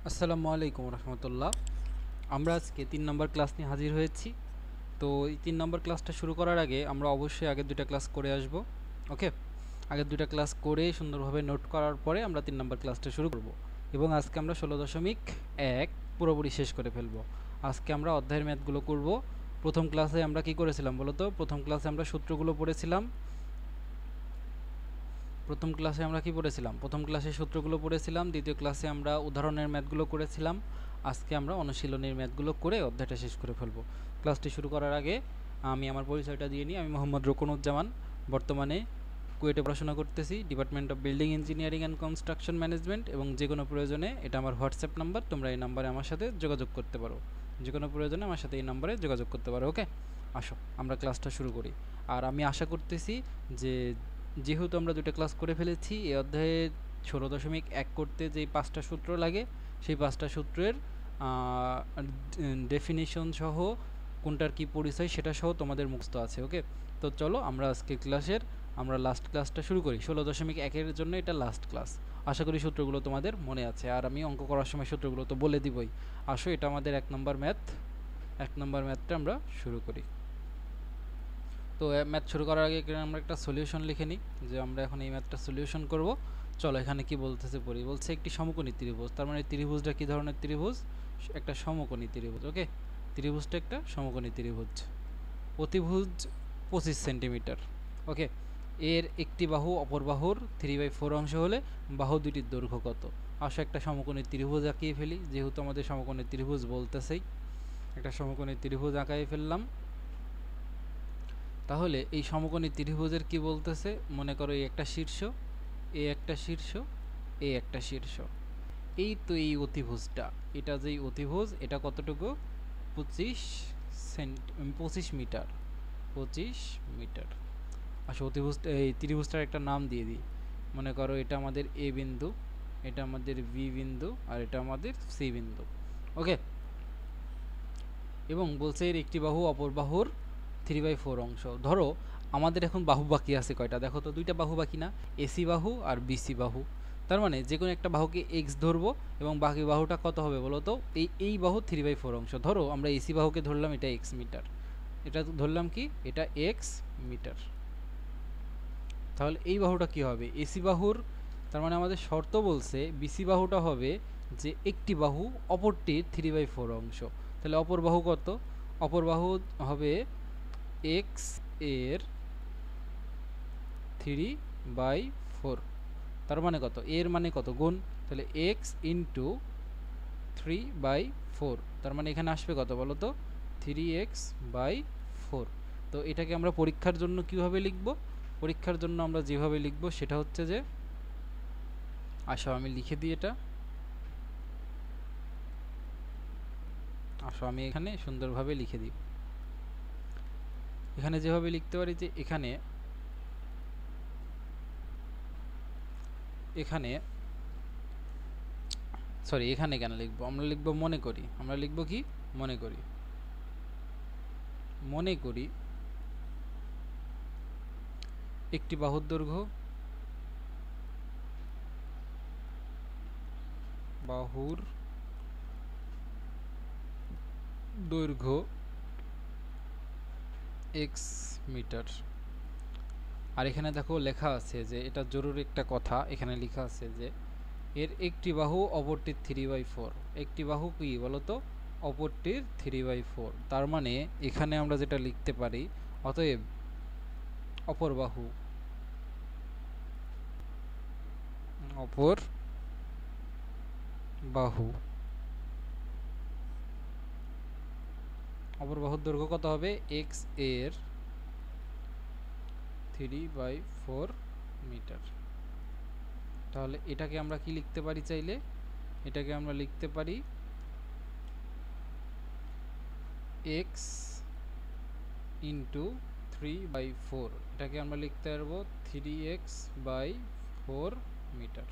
আসসালামু আলাইকুম রহমতুল্লাহ। আমরা আজকে 3 নম্বর ক্লাস নিয়ে হাজির হয়েছি। তো এই 3 নম্বর ক্লাসটা শুরু করার আগে আমরা অবশ্যই আগের 2টা ক্লাস করে আসব। ওকে, আগের 2টা ক্লাস করে সুন্দরভাবে নোট করার পরে আমরা 3 নম্বর ক্লাসটা শুরু করব এবং আজকে আমরা 16.1 পুরোপুরি শেষ করে ফেলব। আজকে আমরা অধ্যায়ের ম্যাথগুলো করব। প্রথম ক্লাসে আমরা কি করেছিলাম বলো তো? প্রথম ক্লাসে আমরা সূত্রগুলো পড়েছিলাম। প্রথম ক্লাসে আমরা কি পড়েছিলাম? প্রথম ক্লাসে সূত্রগুলো পড়েছিলাম। দ্বিতীয় ক্লাসে আমরা উদাহরণের ম্যাথগুলো করেছিলাম। আজকে আমরা অনুশীলনের ম্যাথগুলো করে অধ্যায়টা শেষ করে ফেলব। ক্লাসটি শুরু করার আগে আমি আমার পরিচয়টা দিয়ে নিই। আমি মোহাম্মদ রোকনুজ্জামান, বর্তমানে কুয়েটে পড়াশোনা করতেছি, department of building engineering and construction management. এবং যে কোনো প্রয়োজনে, এটা আমার হোয়াটসঅ্যাপ নাম্বার, তোমরা এই নাম্বারে আমার সাথে যোগাযোগ করতে পারো। যে কোনো প্রয়োজনে আমার সাথে এই নাম্বারে যোগাযোগ করতে পারো। ওকে, আসো আমরা ক্লাসটা শুরু করি। আর আমি আশা করতেছি যে যেহেতু আমরা 2টা ক্লাস করে ফেলেছি, এই অধ্যায়ে 16.1 করতে যেই 5টা সূত্র লাগে, সেই 5টা সূত্রের ডেফিনিশন সহ কোনটার কি পরিচয় সেটা সহ তোমাদের মুখস্থ আছে। ওকে, তো চলো আমরা আজকে ক্লাসের লাস্ট ক্লাসটা শুরু করি। 16.1-এর জন্য এটা লাস্ট ক্লাস। আশা করি সূত্রগুলো তোমাদের মনে আছে, আর আমি অঙ্ক করার সময় সূত্রগুলো তো বলে দিবই। আসো, এটা আমাদের 1 নম্বর ম্যাথ। 1 নম্বর ম্যাথটা আমরা শুরু করি। তো ম্যাথ শুরু করার আগে আমরা একটা সলিউশন লিখে নিই, যে আমরা এখন এই ম্যাথটা সলিউশন করব। চলো এখানে কি বলতেছে পড়ি। বলছে একটি সমকোণী ত্রিভুজ, তার মানে ত্রিভুজটা কি ধরনের ত্রিভুজ? একটা সমকোণী ত্রিভুজ। ওকে, ত্রিভুজটা একটা সমকোণী ত্রিভুজ। অতিভুজ 25 সেন্টিমিটার। ওকে, এর একটি বাহু অপর বাহুর 3/4 অংশ হলে বাহু দুটির দৈর্ঘ্য কত? আসো একটা সমকোণী ত্রিভুজ আঁকিয়ে ফেলি, যেহেতু আমাদের সমকোণী ত্রিভুজ বলতেছেই। একটা সমকোণী ত্রিভুজ আঁকাই ফেললাম। তাহলে এই সমকোণী ত্রিভুজের কি বলতেছে? মনে করো এই একটা শীর্ষ, এ একটা শীর্ষ, এ একটা শীর্ষ। এই তো এই অতিভুজটা, এটা যেই অতিভুজ, এটা কতটুকু? 25 মিটার। 25 মিটার। আসলে অতিভুজটা, এই ত্রিভুজটার একটা নাম দিয়ে দিই। মনে করো এটা আমাদের এ বিন্দু, এটা আমাদের বি বিন্দু, আর এটা আমাদের সি বিন্দু। ওকে, এবং বলছে এর একটি বাহু অপর বাহুর 3/4 অংশ। ধরো আমাদের এখন বাহু বাকি আছে কয়টা? দেখো তো, 2টা বাহু বাকি না? এসি বাহু আর বিসি বাহু। তার মানে যে কোনো একটা বাহুকে এক্স ধরবো এবং বাকি বাহুটা কত হবে বলো তো? এই বাহু 3/4 অংশ। ধরো আমরা এসি বাহুকে ধরলাম এটা এক্স মিটার, এটা ধরলাম কি, এটা এক্স মিটার। তাহলে এই বাহুটা কি হবে? এসি বাহুর, তার মানে আমাদের শর্ত বলছে বিসি বাহুটা হবে যে একটি বাহু অপরটির 3/4 অংশ। তাহলে অপর বাহু কত? অপর বাহু হবে এক্স এর 3/4। তার মানে কত? এর মানে কত? গুণ। তাহলে এক্স ইন্টু 3/4, তার মানে এখানে আসবে কত বলো তো? 3x/4। তো এটাকে আমরা পরীক্ষার জন্য কিভাবে লিখব? পরীক্ষার জন্য আমরা যেভাবে লিখব সেটা হচ্ছে যে, আসো আমি লিখে দিই এটা। আসো আমি এখানে সুন্দরভাবে লিখে দিই। এখানে যেভাবে লিখতে পারি যে এখানে এখানে সরি, এখানে কেন লিখবো? আমরা লিখবো মনে করি। আমরা লিখবো কি? মনে করি। মনে করি একটি বাহুর দৈর্ঘ্য, বাহুর দৈর্ঘ্য এক্স মিটার। আর এখানে দেখো লেখা আছে যে, এটা জরুরি একটা কথা, এখানে লেখা আছে যে এর একটি বাহু অপরটির 3/4। একটি বাহু কি বলতো? অপরটির 3/4। তার মানে এখানে আমরা যেটা লিখতে পারি, অতএব অপর বাহু, অপর বাহু, অপর বাহুর দৈর্ঘ্য কত হবে? এক্স এর 3/4 মিটার। তাহলে এটাকে আমরা কি লিখতে পারি চাইলে? এটাকে আমরা লিখতে পারি এক্স ইন্টু 3/4। এটাকে আমরা লিখতে পারবো 3x/4 মিটার।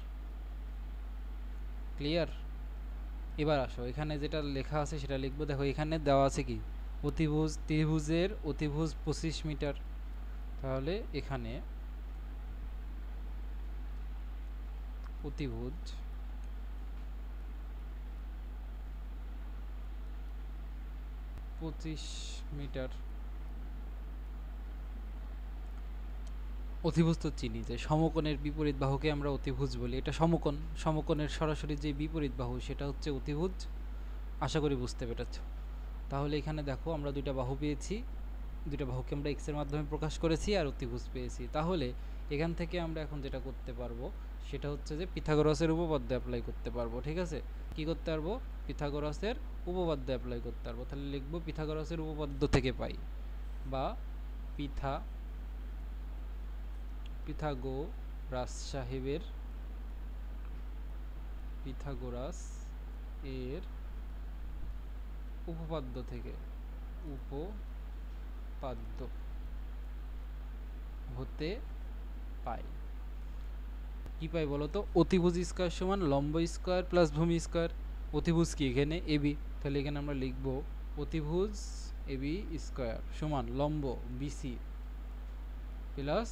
ক্লিয়ার? এবার আসো এখানে যেটা লেখা আছে সেটা লিখবো। দেখো এখানে দেওয়া আছে কি? অতিভুজ, ত্রিভুজের অতিভুজ 25 মিটার। তাহলে এখানে অতিভুজ 25 মিটার। অতিভুজ তো চিনি যে সমকোণের বিপরীত বাহুকে আমরা অতিভুজ বলি, এটা সমকোণ, সমকোণের সরাসরি যে বিপরীত বাহু সেটা হচ্ছে অতিভুজ। আশা করি বুঝতে পেরেছো। তাহলে এখানে দেখো আমরা দুইটা বাহু পেয়েছি, দুইটা বাহুকে আমরা এক্স এর মাধ্যমে প্রকাশ করেছি আর অতিভুজ পেয়েছি। তাহলে এখান থেকে আমরা এখন যেটা করতে পারবো সেটা হচ্ছে যে পিথাগোরাসের উপপাদ্য অ্যাপ্লাই করতে পারবো। ঠিক আছে, কি করতে পারবো? পিথাগোরাসের উপপাদ্য অ্যাপ্লাই করতে পারবো। তাহলে লিখবো পিথাগোরাসের উপপাদ্য থেকে পাই, বা পিথাগোরাস সাহেবের, পিথাগোরাস এর উপপাদ্য থেকে, উপপাদ্য হতে পাই। কি পাই বলো তো? অতিভুজ স্কয়ার সমান লম্ব স্কয়ার প্লাস ভূমি স্কয়ার। অতিভুজ কি এখানে? এবি। তাহলে এখানে আমরা লিখব অতিভুজ এবি স্কয়ার সমান লম্ব বিসি প্লাস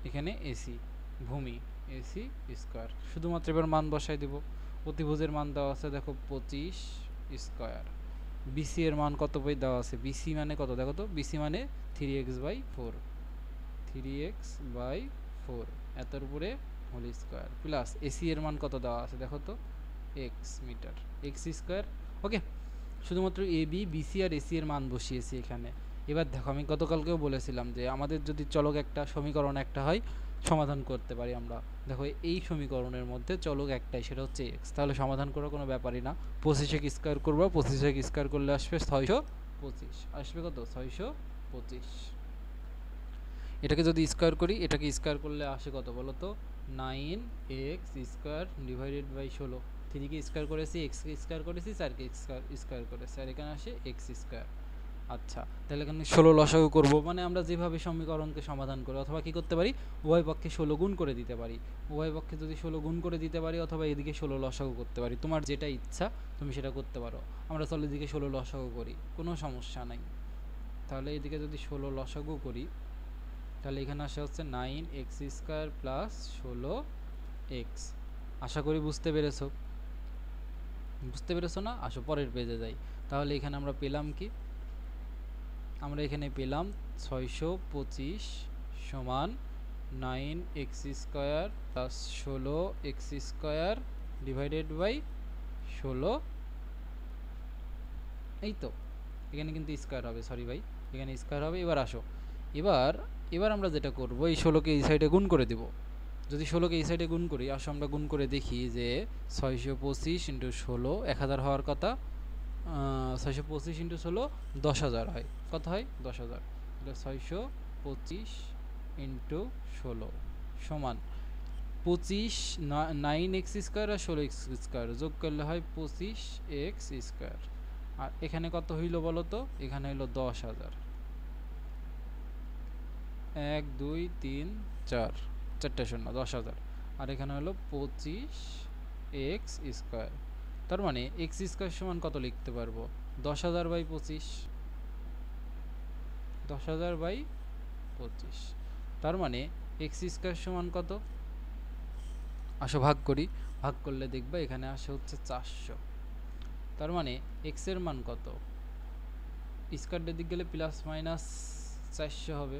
এখানে এসি ভূমি এসি স্কয়ার। শুধুমাত্র এবার মান বসাই দেব। অতিভুজের মান দেওয়া আছে দেখো 25 স্কয়ার। বিসি এর মান কত পাই দেওয়া আছে? বিসি মানে কত দেখো তো? বিসি মানে 3x/4, 3x/4 এতর উপরে হোল স্কয়ার প্লাস এসি এর মান কত দেওয়া আছে দেখো তো? x metre, x square. Okay, শুধুমাত্র এ বি বিসি আর এসি এর মান বসিয়েছি এখানে। এবার দেখো আমি গতকালকেও বলেছিলাম যে আমাদের যদি চলক একটা সমীকরণ একটা হয় সমাধান করতে পারি আমরা। দেখো এই সমীকরণের মধ্যে চলক একটাই, সেটা হচ্ছে x। তাহলে সমাধান করার কোনো ব্যাপারই না। 25 স্কয়ার করবো, 25 স্কয়ার করলে আসবে 625। আসবে কত? 625। এটাকে যদি স্কয়ার করি, এটাকে স্কয়ার করলে আসে কত বলো তো? 9x square divided by 16। 3 কে স্কয়ার করেছি, x কে স্কয়ার করেছি, 4 কে স্কয়ার করেছি, আর এখানে আসে x স্কয়ার। আচ্ছা, তাহলে এখানে 16 লসাগু করব, মানে আমরা যেভাবে সমীকরণকে সমাধান করি, অথবা কি করতে পারি? উভয় পক্ষে 16 গুণ করে দিতে পারি। উভয় পক্ষে যদি 16 গুণ করে দিতে পারি, অথবা এদিকে 16 লসাগু করতে পারি, তোমার যেটা ইচ্ছা তুমি সেটা করতে পারো। আমরা চলো এদিকে 16 লসাগু করি, কোনো সমস্যা নাই। তাহলে এদিকে যদি 16 লসাগু করি, তাহলে এখানে আসা হচ্ছে 9x স্কয়ার প্লাস 16x। আশা করি বুঝতে পেরেছো। বুঝতে পেরেছো না? আসো পরের পেজে যাই। তাহলে এখানে আমরা পেলাম কি? আমরা এখানে পেলাম 625 সমান 9x square plus 16x square divided by 16। এই তো, এখানে কিন্তু স্কয়ার হবে, সরি ভাই, এখানে স্কয়ার হবে। এবার আসো, এবার আমরা যেটা করব, এই 16কে এই সাইডে গুণ করে দেব। যদি 16কে এই সাইডে গুণ করি, আসো আমরা গুণ করে দেখি যে 625 ইন্টু 16 1000 হওয়ার কথা। 625 ইন্টু 16 10,000 হয়। কত হয়? 10,000। তাহলে 625 ইন্টু 16 সমান 25, 9x স্কয়ার আর 16x স্কয়ার যোগ করলে হয় 25x স্কয়ার। আর এখানে কত হইল বলো তো? এখানে হইল 10,000। 1 2 3 4, 4টে শূন্য, 10,000। আর এখানে হলো 25x স্কয়ার। তার মানে x স্কয়ার সমান কত লিখতে পারবো? 10,000/25, 10,000/25। তার মানে x স্কয়ার সমান কত? আসো ভাগ করি, ভাগ করলে দেখবা এখানে আসে হচ্ছে 400। তার মানে x এর মান কত? স্কয়ারের দিক গেলে প্লাস মাইনাস 400 হবে।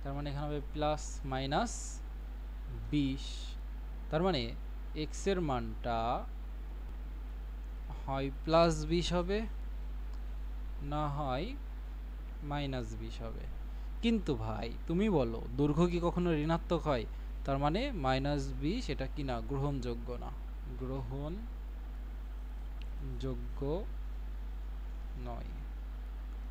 তার মানে এখানে হবে প্লাস মাইনাস 20। তার মানে x এর মানটা হয় প্লাস 20 হবে, না হয় মাইনাস 20 হবে। কিন্তু ভাই তুমি বলো, দৈর্ঘ্য কি কখনো ঋণাত্মক হয়? তার মানে মাইনাস 20 এটা কি না? গ্রহণযোগ্য না, গ্রহণযোগ্য নয়।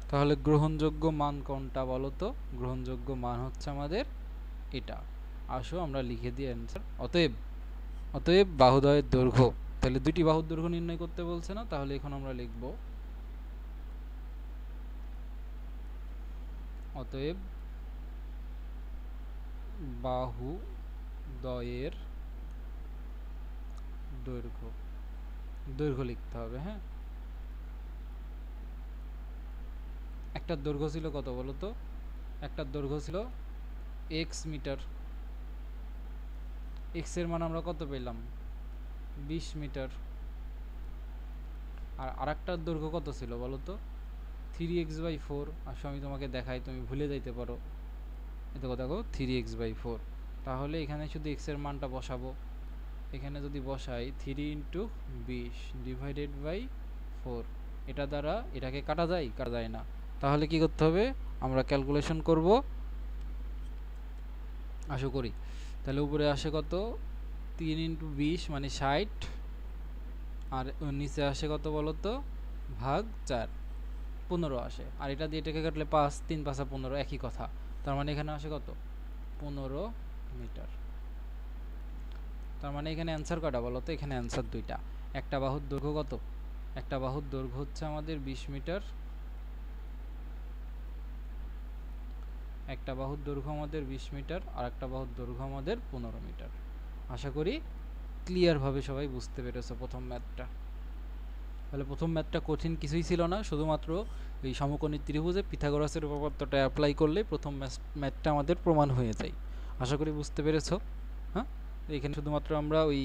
তাহলে গ্রহণযোগ্য মান কোনটা বলো তো? গ্রহণযোগ্য মান হচ্ছে আমাদের এটা। আসো আমরা লিখে দিই অ্যান্সার। অতএব বাহুদ্বয়ের দৈর্ঘ্য, তাহলে দুটি বাহুর দৈর্ঘ্য নির্ণয় করতে বলছে না? তাহলে এখন আমরা লিখব অতএব বাহুদ্বয়ের দৈর্ঘ্য লিখতে হবে। হ্যাঁ, একটার দৈর্ঘ্য ছিল কত বলো তো? একটার দৈর্ঘ্য ছিল x মিটার। x এর মান আমরা কত পেলাম? 20 মিটার। আর আরেকটার দৈর্ঘ্য কত ছিল বলো তো? 3x/4। আসো আমি তোমাকে দেখাই, তুমি ভুলে যাইতে পারো। দেখো দেখো 3x/4। তাহলে এখানে শুধু x এর মানটা বসাবো। এখানে যদি বসাই 3 × 20 / 4, এটা দ্বারা এটাকে কাটা যায়? কাটা যায় না। তাহলে কি করতে হবে? আমরা ক্যালকুলেশন করব। আশা করি তাহলে উপরে আসে কত? 3 × 20 মানে 60, আর নিচে আসে কত বলো তো? ভাগ 4, 15 আসে। আর এটা দিয়ে এটাকে কাটলে 5, 3 5 15, একই কথা। তার মানে এখানে আসে কত? 15 মিটার। তার মানে এখানে অ্যান্সার কটা বলো তো? এখানে অ্যান্সার দুইটা। একটা বাহুর দৈর্ঘ্য কত? একটা বাহুর দৈর্ঘ্য হচ্ছে আমাদের 20 মিটার। একটা বাহুর দৈর্ঘ্য আমাদের 20 মিটার, আর একটা বাহুর দৈর্ঘ্য আমাদের 15 মিটার। আশা করি ক্লিয়ারভাবে সবাই বুঝতে পেরেছো প্রথম ম্যাথটা। তাহলে প্রথম ম্যাথটা কঠিন কিছুই ছিল না, শুধুমাত্র এই সমকোণী ত্রিভুজে পিথাগোরাসের উপপাদ্যটা অ্যাপ্লাই করলে প্রথম ম্যাথটা আমাদের প্রমাণ হয়ে যায়। আশা করি বুঝতে পেরেছো। হ্যাঁ, এখানে শুধুমাত্র আমরা ওই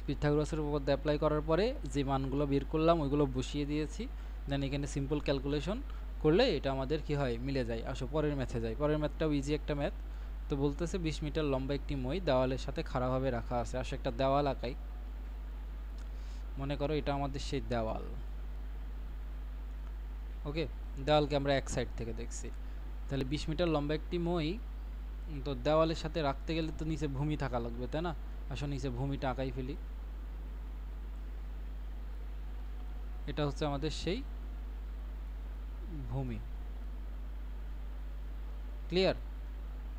পিথাগোরাসের উপপাদ্য অ্যাপ্লাই করার পরে যে মানগুলো বের করলাম ওইগুলো বসিয়ে দিয়েছি। দেন এখানে সিম্পল ক্যালকুলেশন করলে এটা আমাদের কি হয়? মিলে যায়। আসো পরের ম্যাথে যাই। পরের ম্যাথটাও ইজি একটা ম্যাথ। তো বলতেছে 20 মিটার লম্বা একটি মই দেওয়ালের সাথে খাড়াভাবে রাখা আছে। আসো একটা দেওয়াল আঁকাই। মনে করো এটা আমাদের সেই দেওয়াল। ওকে, দেওয়ালকে আমরা এক সাইড থেকে দেখছি। তাহলে 20 মিটার লম্বা একটি মই তো দেওয়ালের সাথে রাখতে গেলে তো নিচে ভূমি থাকা লাগবে, তাই না? আসো নিচে ভূমিটা আঁকাই ফেলি। এটা হচ্ছে আমাদের সেই ভূমি। ক্লিয়ার?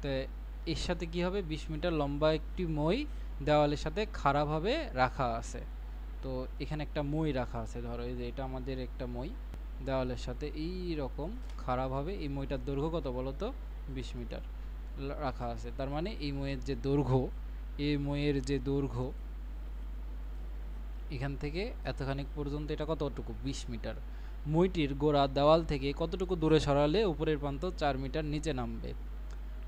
তো এর সাথে কি হবে? 20 মিটার লম্বা একটি মই দেওয়ালের সাথে খাড়াভাবে রাখা আছে। তো এখানে একটা মই রাখা আছে, ধরো এই যে এটা আমাদের একটা মই দেওয়ালের সাথে এই রকম খাড়াভাবে। এই মইটার দৈর্ঘ্য কত বলো তো? 20 মিটার রাখা আছে। তার মানে এই মইয়ের যে দৈর্ঘ্য, এই মইয়ের যে দৈর্ঘ্য এখান থেকে এতখানি পর্যন্ত, এটা কতটুকু? 20 মিটার। মইটির গোড়া দেওয়াল থেকে কতটুকু দূরে সরালে উপরের প্রান্ত 4 মিটার নিচে নামবে?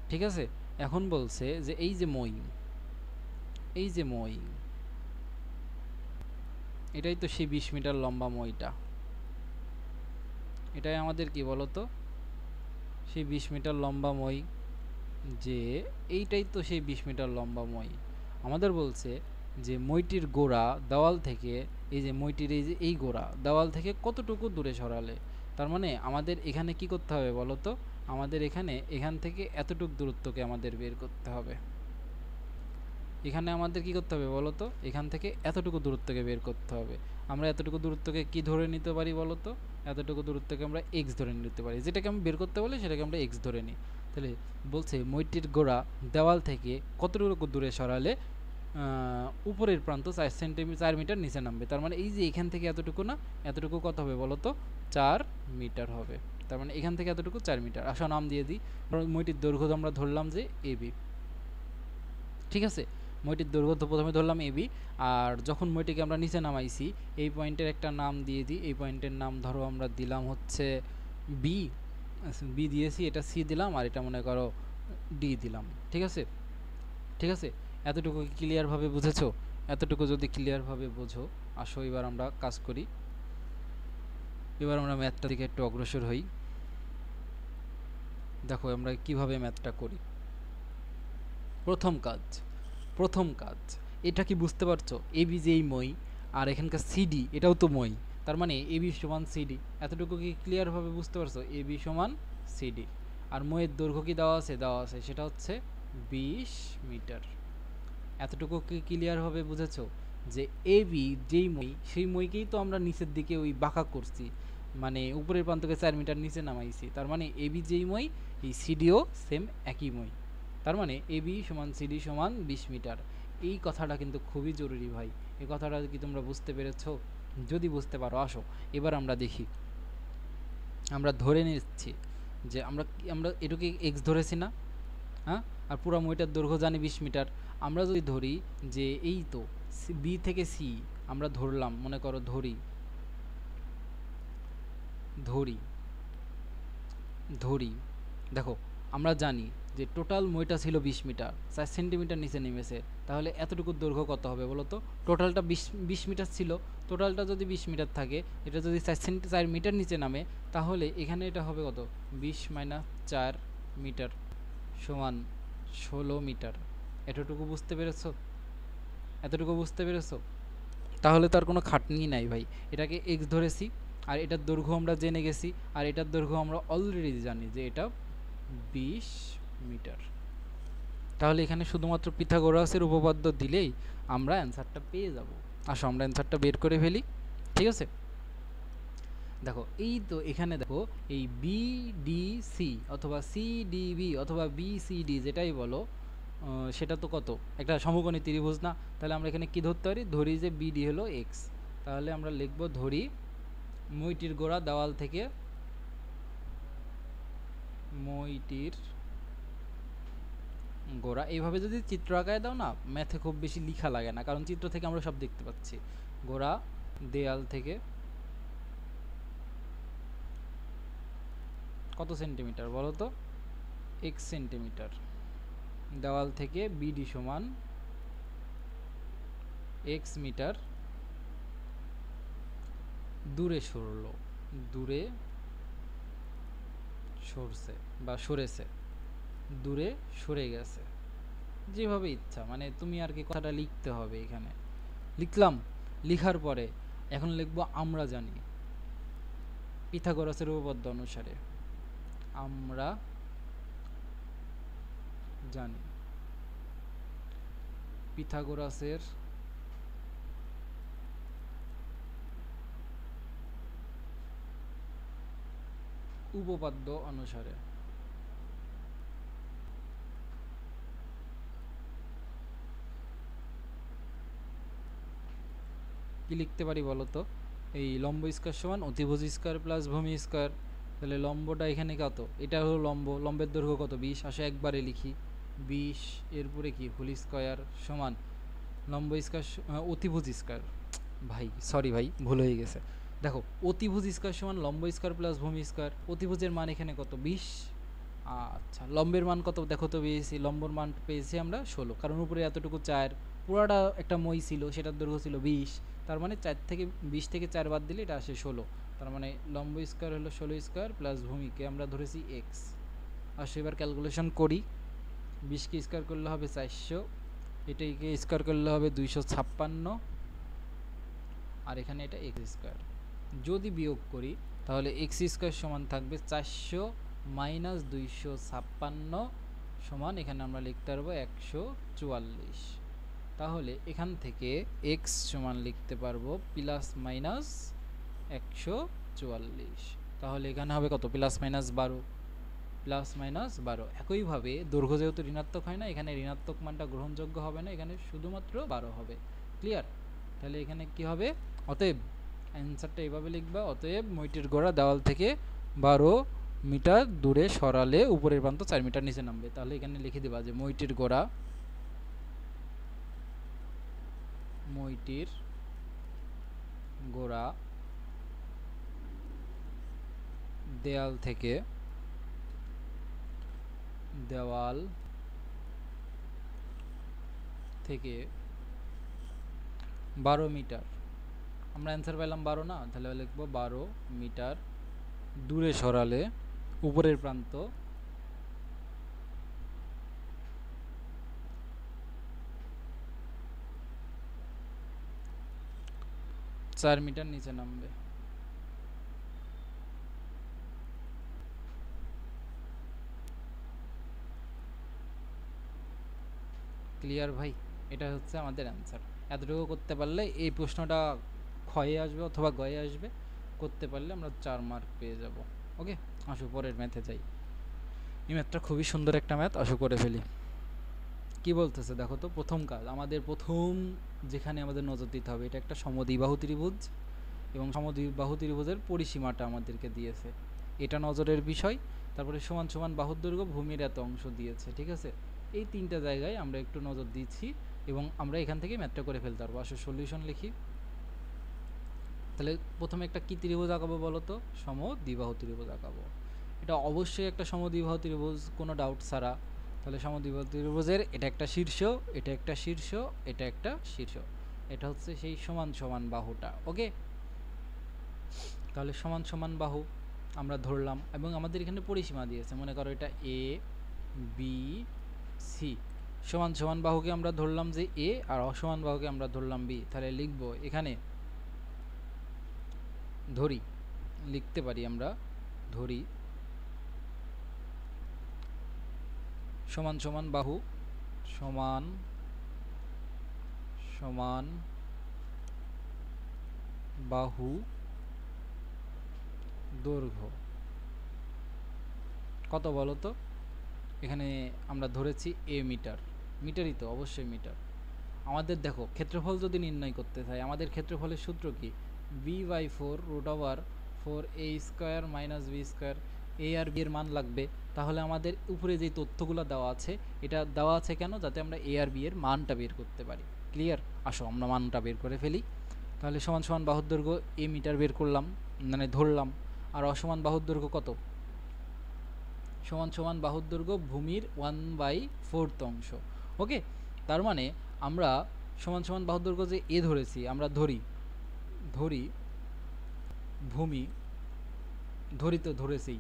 ঠিক আছে, এখন বলছে যে এই যে মই, এই যে মই, এটাই তো সেই 20 মিটার লম্বা মইটা। এটাই আমাদের কি বলতো? সেই 20 মিটার লম্বা মই। যে এইটাই তো সেই 20 মিটার লম্বা মই। আমাদের বলছে যে মইটির গোড়া দেওয়াল থেকে, এই যে মইটির এই যে এই গোড়া দেওয়াল থেকে কতটুকু দূরে সরালে। তার মানে আমাদের এখানে কি করতে হবে বলো তো? আমাদের এখান থেকে এতটুকু দূরত্বকে আমাদের বের করতে হবে। এখানে আমাদের কি করতে হবে বলো তো? এখান থেকে এতটুকু দূরত্বকে বের করতে হবে। আমরা এতটুকু দূরত্বকে কি ধরে নিতে পারি বলো তো? এতটুকু দূরত্বকে আমরা x ধরে নিতে পারি। যেটাকে আমি বের করতে বলি সেটাকে আমরা x ধরে নিই। তাহলে বলছে মইটির গোড়া দেওয়াল থেকে কতটুকু দূরে সরালে উপরের প্রান্ত 4 মিটার নিচে নামবে। তার মানে এই যে এখান থেকে এতটুকু, না এতটুকু কত হবে বলো তো? 4 মিটার হবে। তার মানে এখান থেকে এতটুকু 4 মিটার। আসো নাম দিয়ে দিই। মইটির দৈর্ঘ্য আমরা ধরলাম যে AB। ঠিক আছে, মইটির দৈর্ঘ্য তো প্রথমে ধরলাম AB। আর যখন মইটিকে আমরা নিচে নামাইছি, এই পয়েন্টের একটা নাম দিয়ে দিই। এই পয়েন্টের নাম ধরো আমরা দিলাম হচ্ছে B। B দিয়েছি, এটা C দিলাম, আর এটা মনে করো D দিলাম। ঠিক আছে, ঠিক আছে, এতটুকু ক্লিয়ারভাবে বুঝেছো? এতটুকু যদি ক্লিয়ারভাবে বোঝো, আসো এবার আমরা কাজ করি। এবার আমরা ম্যাথটা দিকে একটু অগ্রসর হই। দেখো আমরা কিভাবে ম্যাথটা করি। প্রথম কাজ এটা কি বুঝতে পারছো? এবি যেই মই, আর এখানকার সিডি এটাও তো মই। তার মানে এবি সমান সিডি। এতটুকু কি ক্লিয়ারভাবে বুঝতে পারছো? এবি সমান সিডি। আর মইয়ের দৈর্ঘ্য কি দেওয়া আছে? দেওয়া আছে, সেটা হচ্ছে 20 মিটার। এতটুকু কি ক্লিয়ারভাবে বুঝেছো যে এবি যেই মই, সেই মইকেই তো আমরা নিচের দিকে ওই বাঁকা করছি, মানে উপরের প্রান্তকে 4 মিটার নিচে নামাইছি। তার মানে এবি যেই মই, এই সিডিও সেম একই মই। তার মানে এবি সমান সিডি সমান 20 মিটার। এই কথাটা কিন্তু খুবই জরুরি ভাই। এই কথাটা কি তোমরা বুঝতে পেরেছো? যদি বুঝতে পারো আসো এবার আমরা দেখি। আমরা ধরে নিচ্ছি যে আমরা এটুকু এক্স ধরেছি না? হ্যাঁ, আর পুরো মইটার দৈর্ঘ্য জানি 20 মিটার। আমরা যদি ধরি যে এই তো বি থেকে সি আমরা ধরলাম, মনে করো ধরি ধরি ধরি দেখো আমরা জানি যে টোটাল মইটা ছিল 20 মিটার, 4 সেন্টিমিটার নিচে নেমেছে, তাহলে এতটুকু দৈর্ঘ্য কত হবে বলো তো? টোটালটা 20 মিটার ছিল, টোটালটা যদি 20 মিটার থাকে, এটা যদি 4 মিটার নিচে নামে, তাহলে এখানে এটা হবে কত? 20 মাইনাস 4 মিটার সমান 16 মিটার। এতটুকু বুঝতে পেরেছো? এতটুকু বুঝতে পেরেছো? তাহলে তার কোনো খাটনি নাই ভাই। এটাকে এক্স ধরেছি, আর এটার দৈর্ঘ্য আমরা জেনে গেছি, আর এটার দৈর্ঘ্য আমরা অলরেডি জানি যে এটা 20 মিটার। তাহলে এখানে শুধুমাত্র পিথাগোরাসের উপপাদ্য দিলেই আমরা অ্যান্সারটা পেয়ে যাব। আসো আমরা অ্যান্সারটা বের করে ফেলি, ঠিক আছে? দেখো এই তো এখানে দেখো এই বিডিসি অথবা সিডিবি অথবা বিসিডি যেটাই বলো, সেটা তো কত? একটা সমকোণী ত্রিভুজ না? তাহলে আমরা এখানে কি ধরতে পারি? ধরি যে বিডি হলো এক্স। তাহলে আমরা লিখব ধরি মইটির গোড়া দেওয়াল থেকে, মইটির গোড়া, এইভাবে যদি চিত্র আঁকায় দাও না, ম্যাথে খুব বেশি লিখা লাগে না, কারণ চিত্র থেকে আমরা সব দেখতে পাচ্ছি। গোড়া দেয়াল থেকে কত সেন্টিমিটার বলো তো? x centimetre. দেওয়াল থেকে বিডি সমান x মিটার দূরে সরলো, দূরে সরছে বা সরেছে, দূরে সরে গেছে, যেভাবে ইচ্ছা, মানে তুমি আর কি কথাটা লিখতে হবে। এখানে লিখলাম, লিখার পরে এখন লিখবো আমরা জানি পিথাগোরাসের উপপাদ্য অনুসারে, আমরা জানি পিথাগোরাসের উপপাদ্য অনুসারে। কি লিখতে পারি বলো তো? এই লম্ব স্কয়ার সমান অতিভুজ স্কয়ার প্লাস ভূমি স্কয়ার। তাহলে লম্বটা এখানে কত? এটা হলো লম্ব, লম্বের দৈর্ঘ্য কত? 20। আসে একবারে লিখি 20, এরপরে কি হোল স্কয়ার সমান লম্ব স্কয়ার অতিভুজ স্কয়ার, ভাই সরি ভাই ভুল হয়ে গেছে। দেখো অতিভুজ স্কয়ার সমান লম্ব স্কয়ার প্লাস ভূমি স্কয়ার। অতিভুজের মান এখানে কত? 20। আচ্ছা লম্বের মান কত দেখো তো? পেয়েছি লম্বর মান পেয়েছি আমরা 16, কারণ উপরে এতটুকু 4, পুরাটা একটা মই ছিল, সেটার দৈর্ঘ্য ছিল 20, তার মানে 4 থেকে 20 থেকে 4 বাদ দিলে এটা আসে 16। তার মানে লম্ব স্কয়ার হলো 16 স্কয়ার প্লাস ভূমিকে আমরা ধরেছি এক্স। আসো এবার ক্যালকুলেশন করি। 20কে স্কয়ার করলে হবে 400, এটাকে স্কয়ার করলে হবে 256, আর এখানে এটা এক্স স্কয়ার। যদি বিয়োগ করি তাহলে এক্স স্কয়ার সমান থাকবে 400 মাইনাস 256 সমান, এখানে আমরা লিখতে পারবো 144। তাহলে এখান থেকে এক্স সমান লিখতে পারবো প্লাস মাইনাস 144। তাহলে এখানে হবে কত? Plus minus 12, plus minus 12। একইভাবে দৈর্ঘ্য যেহেতু ঋণাত্মক হয় না, এখানে ঋণাত্মক মানটা গ্রহণযোগ্য হবে না, এখানে শুধুমাত্র 12 হবে। ক্লিয়ার? তাহলে এখানে কি হবে? অতএব অ্যান্সারটা এইভাবে লিখবা, অতএব মইটির গোড়া দেওয়াল থেকে 12 মিটার দূরে সরালে উপরের প্রান্ত 4 মিটার নিচে নামবে। তাহলে এখানে লিখে দেবা যে মইটির গোড়া, মইটির গোড়া দেওয়াল থেকে, দেওয়াল থেকে 12 মিটার, আমরা অ্যান্সার পেলাম 12 না, তাহলে লিখবো 12 মিটার দূরে সরালে উপরের প্রান্ত 4 মিটার নিচে নামবে। ক্লিয়ার ভাই? এটা হচ্ছে আমাদের অ্যান্সার। এতটুকু করতে পারলে এই প্রশ্নটা ক্ষয়ে আসবে অথবা গয়ে আসবে, করতে পারলে আমরা 4 মার্ক পেয়ে যাব। ওকে, আসো পরের ম্যাথে যাই। এই ম্যাথটা খুবই সুন্দর একটা ম্যাথ, আসো করে ফেলি। কি বলতেছে দেখো তো? প্রথম কাজ আমাদের, প্রথম যেখানে আমাদের নজর দিতে হবে, এটা একটা সমদ্বিবাহু ত্রিভুজ, এবং সমদ্বিবাহু ত্রিভুজের পরিসীমাটা আমাদেরকে দিয়েছে, এটা নজরের বিষয়। তারপরে সমান সমান বাহুর দৈর্ঘ্য, ভূমির এত অংশ দিয়েছে, ঠিক আছে? এই তিনটা জায়গায় আমরা একটু নজর দিচ্ছি, এবং আমরা এখান থেকে ম্যাথটা করে ফেলতে পারবো। আসলে সলিউশন লিখি। তাহলে প্রথমে একটা কি ত্রিভুজ আঁকাবো বলো তো? সমদ্বিবাহু ত্রিভুজ আঁকাবো। এটা অবশ্যই একটা সমদ্বিবাহু ত্রিভুজ, কোনো ডাউট ছাড়া। তাহলে সমদ্বিবাহু ত্রিভুজের এটা একটা শীর্ষ, এটা একটা শীর্ষ, এটা একটা শীর্ষ, এটা হচ্ছে সেই সমান সমান বাহুটা। ওকে, তাহলে সমান সমান বাহু আমরা ধরলাম এবং আমাদের এখানে পরিসীমা দিয়েছে, মনে করো এটা এ বি সি। সমান সমান বাহুকে আমরা ধরলাম যে এ, আর অসমান বাহুকে আমরা ধরলাম বি। তাহলে লিখব এখানে, ধরি, লিখতে পারি আমরা, ধরি সমান সমান বাহু, সমান সমান বাহু দৈর্ঘ্য কত বলো তো? এখানে আমরা ধরেছি এ মিটার, মিটারই তো, অবশ্যই মিটার। আমাদের দেখো ক্ষেত্রফল যদি নির্ণয় করতে চাই, আমাদের ক্ষেত্রফলের সূত্র কি? b/4 √4a² - b²। এ আর বি এর মান লাগবে। তাহলে আমাদের উপরে যে তথ্যগুলো দেওয়া আছে, এটা দেওয়া আছে কেন? যাতে আমরা এ আর বি এর মানটা বের করতে পারি। ক্লিয়ার? আসো আমরা মানটা বের করে ফেলি। তাহলে সমান সমান বাহুর দৈর্ঘ্য এ মিটার বের করলাম, মানে ধরলাম। আর অসমান বাহুর দৈর্ঘ্য কত? সমান সমান বাহুর দৈর্ঘ্য ভূমির 1/4 অংশ। ওকে, তার মানে আমরা সমান সমান বাহুর দৈর্ঘ্য যে এ ধরেছি, আমরা ধরি ভূমি, ধরি তো ধরেছি,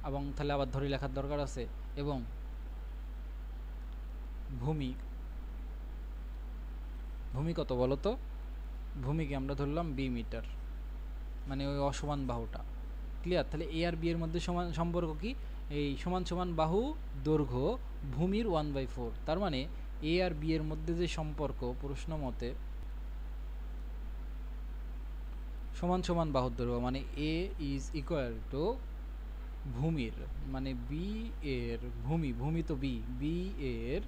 এবং তাহলে আবার ধরি লেখার দরকার আছে, এবং ভূমি কত বলো তো? ভূমিকে আমরা ধরলাম বি মিটার, মানে ওই অসমান বাহুটা। ক্লিয়ার? তাহলে এ আর বি এর মধ্যে সমান সম্পর্ক কি? এই সমান সমান বাহু দৈর্ঘ্য ভূমির 1/4। তার মানে এ আর বি এর মধ্যে যে সম্পর্ক প্রশ্ন মতে সমান সমান বাহুর দৈর্ঘ্য, মানে এ ইজ ইকুয়াল টু ভূমির, মানে বি এর ভূমি তো বি এর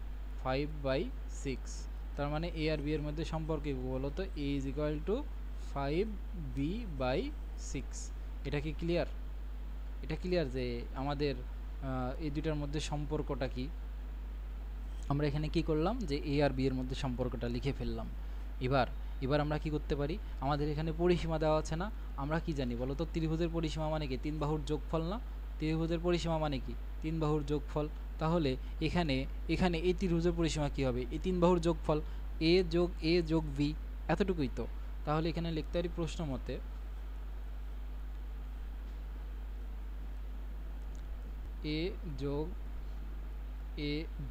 5/6। তার মানে এ আর বি এর মধ্যে সম্পর্ক কি বলো তো? এ ইজ ইকুয়াল টু 5b/6। এটা কি ক্লিয়ার? এটা ক্লিয়ার যে আমাদের এই দুইটার মধ্যে সম্পর্কটা কি? আমরা এখানে কি করলাম, যে এ আর বি এর মধ্যে সম্পর্কটা লিখে ফেললাম। এবার আমরা কি করতে পারি? আমাদের এখানে পরিসীমা দেওয়া আছে না? আমরা কি জানি বলো তো? ত্রিভুজের পরিসীমা মানে কি? তিন বাহুর যোগফল না? ত্রিভুজের পরিসীমা মানে কি? তিন বাহুর যোগফল। তাহলে এখানে এই ত্রিভুজের পরিসীমা কি হবে? এই তিন বাহুর যোগফল, এ যোগ বি, এতটুকুই তো। তাহলে এখানে লিখতে পারি প্রশ্ন মতে এ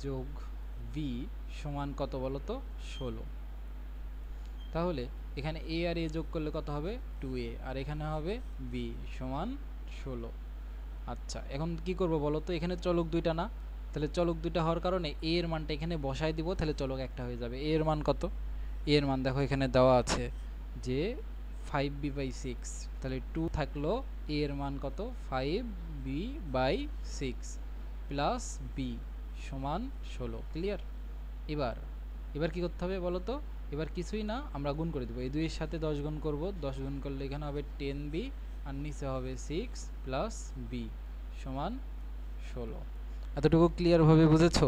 যোগ বি সমান কত বলো তো? 16। তাহলে এখানে এ আর এ যোগ করলে কত হবে? 2a, আর এখানে হবে বি সমান 16। আচ্ছা, এখন কি করব বলো তো? এখানে চলক দুইটা না? তাহলে চলক দুইটা হওয়ার কারণে এ এর মানটা এখানে বসাই দিব, তাহলে চলক একটা হয়ে যাবে। এ এর মান কত? এ এর মান দেখো এখানে দেওয়া আছে যে 5b/6। তাহলে 2 থাকলো, এ এর মান কত? 5b/6 প্লাস বি সমান 16। ক্লিয়ার? এবার কি করতে হবে বলো তো? এবার কিছুই না, আমরা গুণ করে দেবো। এই 2 এর সাথে 10 গুণ করব, 10 গুণ করলে এখানে হবে 10b, আর নিচে হবে 6 প্লাস বি সমান 16। এতটুকু ক্লিয়ারভাবে বুঝেছো?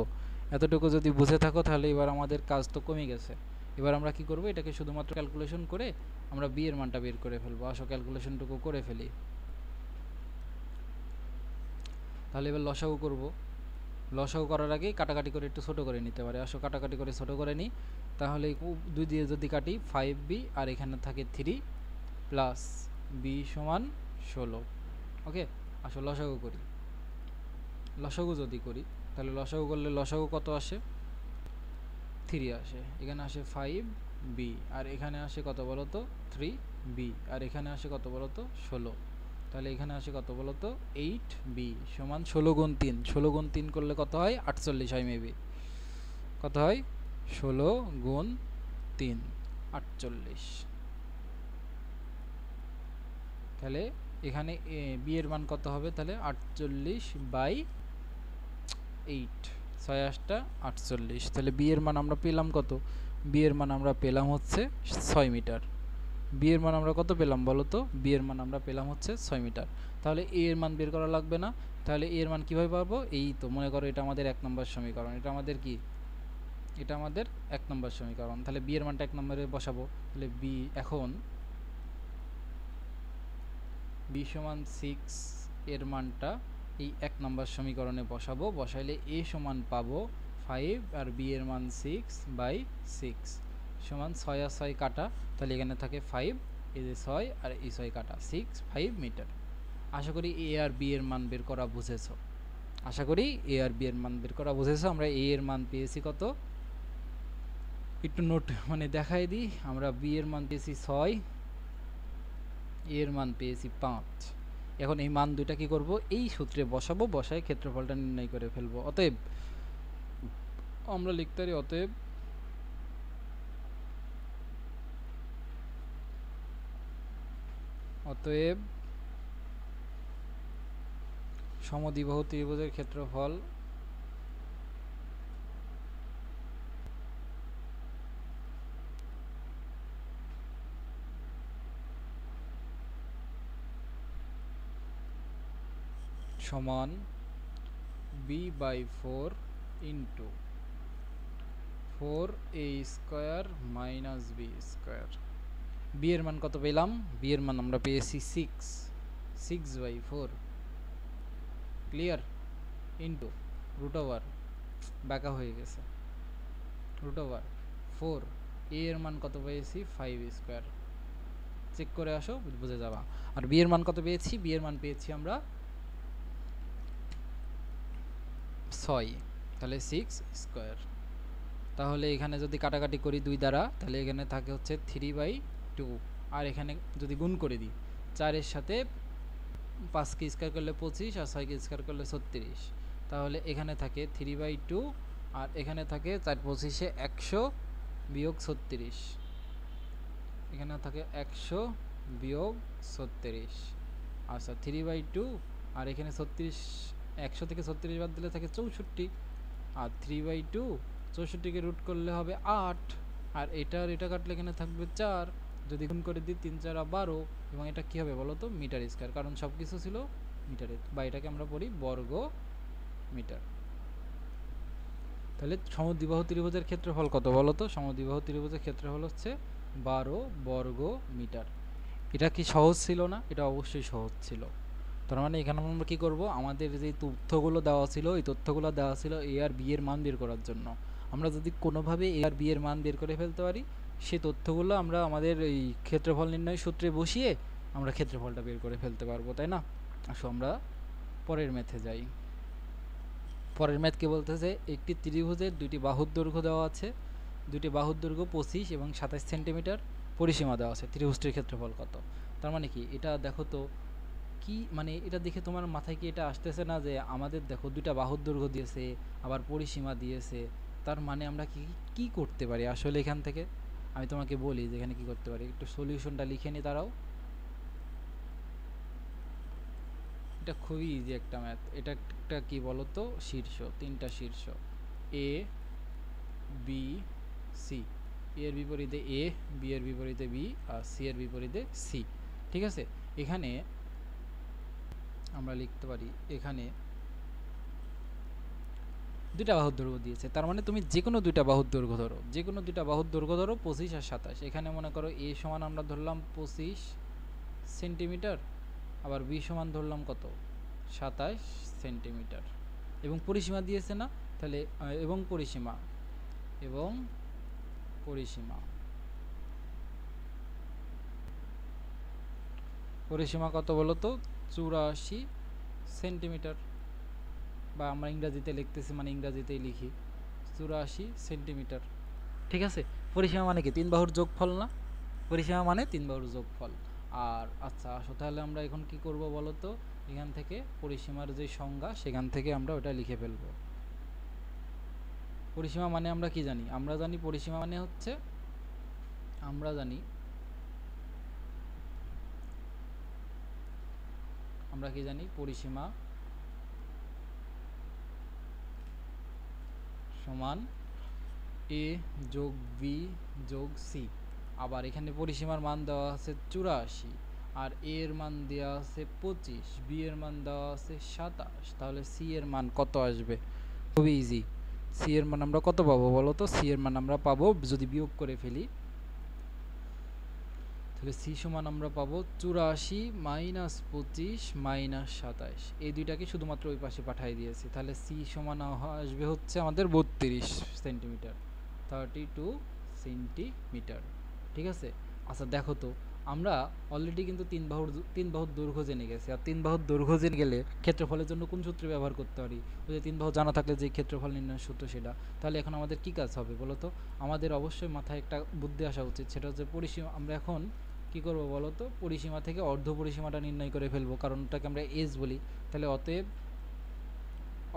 এতটুকু যদি বুঝে থাকো তাহলে এবার আমাদের কাজ তো কমে গেছে। এবার আমরা কি করব? এটাকে শুধুমাত্র ক্যালকুলেশন করে আমরা বি এর মানটা বের করে ফেলবো। আসো ক্যালকুলেশনটুকু করে ফেলি। তাহলে এবার লসাগু করব। লসাগু করার আগে কাটাকাটি করে একটু ছোটো করে নিতে পারে। আসো কাটাকাটি করে ছোটো করে নিই। তাহলে 2 দিয়ে যদি কাটি 5b, আর এখানে থাকে 3 প্লাস বি সমান 16। ওকে, আসো লসাগু করি। লসাগু যদি করি তাহলে লসাগু করলে লসাগু কত আসে? 3 আসে। এখানে আসে 5b, আর এখানে আসে কত বলো তো? 3b, আর এখানে আসে কত বলো তো? 16। তাহলে এখানে আসে কত বলো তো? 8b সমান 16 গুণ 3। 16 গুণ 3 করলে কত হয়? 48 হয় মেবি। কত হয়? 16 গুণ 3 48। তাহলে এখানে বি এর মান কত হবে? তাহলে 48/8, 6 8 48। তাহলে বি এর মান আমরা পেলাম কত? বি এর মান আমরা পেলাম হচ্ছে 6 মিটার। বি এর মান আমরা কত পেলাম বলো তো? বি এর মান আমরা পেলাম হচ্ছে 6 মিটার। তাহলে এ এর মান বের করা লাগবে না? তাহলে এ এর মান কীভাবে পাবো? এই তো, মনে করো এটা আমাদের 1 নম্বর সমীকরণ। এটা আমাদের কি? এটা আমাদের 1 নম্বর সমীকরণ। তাহলে বি এর মানটা 1 নম্বরে বসাবো। তাহলে বি এখন বি সমান 6 এর মানটা এই 1 নম্বর সমীকরণে বসাবো, বসাইলে a সমান পাবো 5 আর b এর মান 6/6 সমান 6 আর 6 কাটা, তাহলে এখানে থাকে 5, এই যে 6 আর এই 6 কাটা 6 5 মিটার। আশা করি a আর b এর মান বের করা বুঝেছো। আশা করি a আর b এর মান বের করা বুঝেছো। আমরা a এর মান পেয়েছি কত, একটু নোট মানে দেখাই দিই। আমরা b এর মান পেয়েছি 6, a এর মান পেয়েছি 5। এখন এই মান দুইটা কি করব, এই সূত্রে বসাবো, বসায় ক্ষেত্রফলটা নির্ণয় করে ফেলবো। অতএব আমরা লিখতে পারি অতএব সমদ্বিবাহু ত্রিভুজের ক্ষেত্রফল সমান b/4 into 4a square minus b square. b এর মান কত পেলাম, b এর মান আমরা পেয়েছি 6/4 ক্লিয়ার, ইন্টু রুট ওভার বাঁকা হয়ে গেছে, রুট ওভার 4 a এর মান কত পেয়েছি 5 স্কয়ার। চেক করে আসো, বুঝে যাবা। আর b এর মান কত পেয়েছি, b এর মান পেয়েছি আমরা 6, তাহলে 6 স্কয়ার। তাহলে এখানে যদি কাটাকাটি করি 2 দ্বারা, তাহলে এখানে থাকে হচ্ছে 3/2, আর এখানে যদি গুণ করে দিই 4 এর সাথে 5 কে স্কয়ার করলে 25 আর 6 কে স্কয়ার করলে 36, তাহলে এখানে থাকে 3/2 আর এখানে থাকে 4 25 এ 100 বিয়োগ 36, এখানে থাকে 100 বিয়োগ 36। আচ্ছা 3/2 আর এখানে 36, 100 থেকে 36 বাদ দিলে থাকে 64, আর 3/2 64কে রুট করলে হবে 8, আর এটা আর এটা কাটলে এখানে থাকবে 4, যদি গুণ করে দিই 3 4 12, এবং এটা কি হবে বলো তো, মিটার স্কয়ার, কারণ সব কিছু ছিল মিটারে, বা এটাকে আমরা পড়ি বর্গ মিটার। তাহলে সমদ্বিবাহু ত্রিভুজের ক্ষেত্রফল কত বলো তো, সমদ্বিবাহু ত্রিভুজের ক্ষেত্রফল হচ্ছে 12 বর্গ মিটার। এটা কি সহজ ছিল না, এটা অবশ্যই সহজ ছিল। তার মানে এখানে আমরা কি করব, আমাদের যে তথ্যগুলো দেওয়া ছিল, এই তথ্যগুলো দেওয়া ছিল a আর b এর মান বের করার জন্য। আমরা যদি কোনোভাবে a আর b এর মান বের করে ফেলতে পারি, সেই তথ্যগুলো আমরা আমাদের এই ক্ষেত্রফল নির্ণয় সূত্রে বসিয়ে আমরা ক্ষেত্রফলটা বের করে ফেলতে পারবো, তাই না? আসো আমরা পরের ম্যাথে যাই। পরের ম্যাথ কি বলতেছে, একটি ত্রিভুজের দুইটি বাহুর দৈর্ঘ্য দেওয়া আছে, দুইটি বাহুর দৈর্ঘ্য 25 এবং 27 সেন্টিমিটার, পরিসীমা দেওয়া আছে, ত্রিভুজটির ক্ষেত্রফল কত। তার মানে কি, এটা দেখো তো কি, মানে এটা দেখে তোমার মাথায় কি এটা আসতেছে না যে আমাদের দেখো দুইটা বাহুর দৈর্ঘ্য দিয়েছে, আবার পরিসীমা দিয়েছে, তার মানে আমরা কি কি করতে পারি আসলে এখান থেকে? আমি তোমাকে বলি যে এখানে কি করতে পারি, একটু সলিউশনটা লিখে নি দাঁড়াও। এটা খুবই ইজি একটা ম্যাথ। এটা একটা কি বলতো, শীর্ষ, তিনটা শীর্ষ এ বি সি, এর বিপরীতে এ, বি এর বিপরীতে বি, আর সি এর বিপরীতে সি। ঠিক আছে, এখানে আমরা লিখতে পারি, এখানে দুইটা বাহুর দৈর্ঘ্য দিয়েছে, তার মানে তুমি যে কোনো দুইটা বাহুর দৈর্ঘ্য ধরো, যে কোনো দুইটা বাহুর দৈর্ঘ্য ধরো 25 আর 27। এখানে মনে করো এ সমান আমরা ধরলাম 25 সেন্টিমিটার, আবার বি সমান ধরলাম কত, 27 সেন্টিমিটার, এবং পরিসীমা দিয়েছে না, তাহলে এবং পরিসীমা, এবং পরিসীমা, পরিসীমা কত বলো তো, 84 সেন্টিমিটার, বা আমরা ইংরাজিতে লিখতেছি মানে ইংরাজিতেই লিখি 84 সেন্টিমিটার। ঠিক আছে, পরিসীমা মানে কি, তিন বাহুর যোগফল না, পরিসীমা মানে তিন বাহুর যোগফল। আর আচ্ছা আসো, তাহলে আমরা এখন কি করব বলো তো, এখান থেকে পরিসীমার যে সংজ্ঞা সেখান থেকে আমরা ওটা লিখে ফেলব। পরিসীমা মানে আমরা কি জানি, আমরা জানি পরিসীমা মানে হচ্ছে, আমরা জানি, আমরা কি জানি, পরিসীমা সমান এ যোগ বি যোগ সি। আবার এখানে পরিসীমার মান দেওয়া আছে 84, আর এ এর মান দেওয়া আছে 25, বি এর মান দেওয়া আছে 27, তাহলে সি এর মান কত আসবে? খুবই ইজি, সি এর মান আমরা কত পাবো বলো তো, সি এর মান আমরা পাবো, যদি বিয়োগ করে ফেলি তাহলে সি সমান আমরা পাবো 84 মাইনাস 25 মাইনাস 27, এই দুইটাকে শুধুমাত্র ওই পাশে পাঠিয়ে দিয়েছি। তাহলে সি সমান আসবে হচ্ছে আমাদের 32 সেন্টিমিটার, 32 সেন্টিমিটার। ঠিক আছে। আচ্ছা দেখো তো, আমরা অলরেডি কিন্তু তিন বাহুর দৈর্ঘ্য জেনে গেছি। আর তিন বাহুর দৈর্ঘ্য জেনে গেলে ক্ষেত্রফলের জন্য কোন সূত্র ব্যবহার করতে পারি? ওই যে তিন বাহু জানা থাকলে যে ক্ষেত্রফল নির্ণয়ের সূত্র সেটা। তাহলে এখন আমাদের কি কাজ হবে বলো তো? আমাদের অবশ্যই মাথায় একটা বুদ্ধি আসা উচিত, সেটা হচ্ছে পরিসীমা। আমরা এখন কি করব বলো তো? পরিসীমা থেকে অর্ধ পরিসীমাটা নির্ণয় করে ফেলবো, কারণ ওটাকে আমরা এস বলি। তাহলে অতএব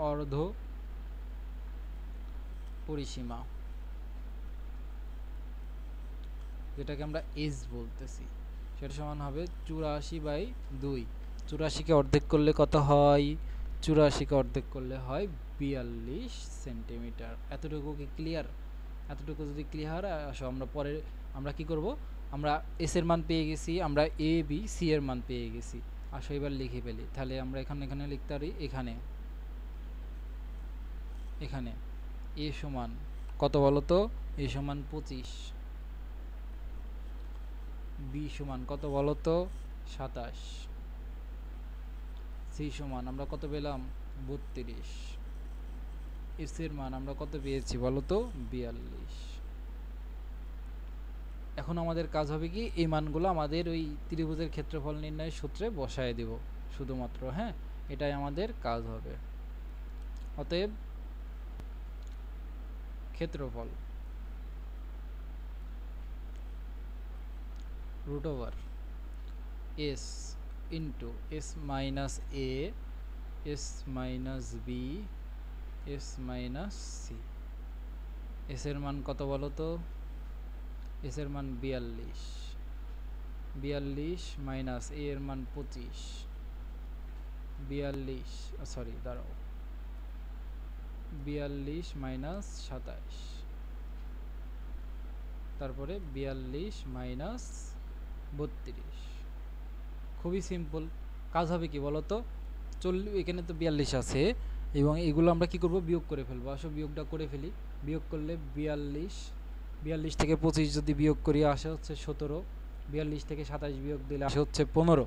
অর্ধ পরিসীমা, যেটাকে আমরা এস বলতেছি, সেটা সমান হবে 84/2। 84কে অর্ধেক করলে কত হয়? 84কে অর্ধেক করলে হয় 42 সেন্টিমিটার। এতটুকু কি ক্লিয়ার? এতটুকু যদি ক্লিয়ার আসো, আমরা পরে আমরা কি করব? আমরা এস এর মান পেয়ে গেছি, আমরা এ বি সি এর মান পেয়ে গেছি। আসো এবার লিখে ফেলি। তাহলে আমরা এখানে লিখতে পারি, এখানে এ সমান কত বলো তো? এ সমান 25, বি সমান কত বলো তো? 27, সি সমান আমরা কত পেলাম? 32, এস এর মান আমরা কত পেয়েছি বলো তো? 42। এখন আমাদের কাজ হবে কি, এই মানগুলো আমাদের ওই ত্রিভুজের ক্ষেত্রফল নির্ণয়ের সূত্রে বসায় দেব শুধুমাত্র। হ্যাঁ, এটাই আমাদের কাজ হবে। অতএব ক্ষেত্রফল root over s into s minus a, s minus b, s minus c. S এর মান কত বলো তো? এস এর মান 42, 42 মাইনাস এ এর মান 25, 42 সরি দাঁড়াও, 42 মাইনাস 27, তারপরে 42 মাইনাস 32। খুবই সিম্পল। কাজ হবে কি বলো তো? এখানে তো 42 আছে, এবং এগুলো আমরা কি করব? বিয়োগ করে ফেলবো। আসো বিয়োগটা করে ফেলি। বিয়োগ করলে 42 থেকে 25 যদি বিয়োগ করি আসে হচ্ছে 17, 42 থেকে 27 বিয়োগ দিলে আসে হচ্ছে 15,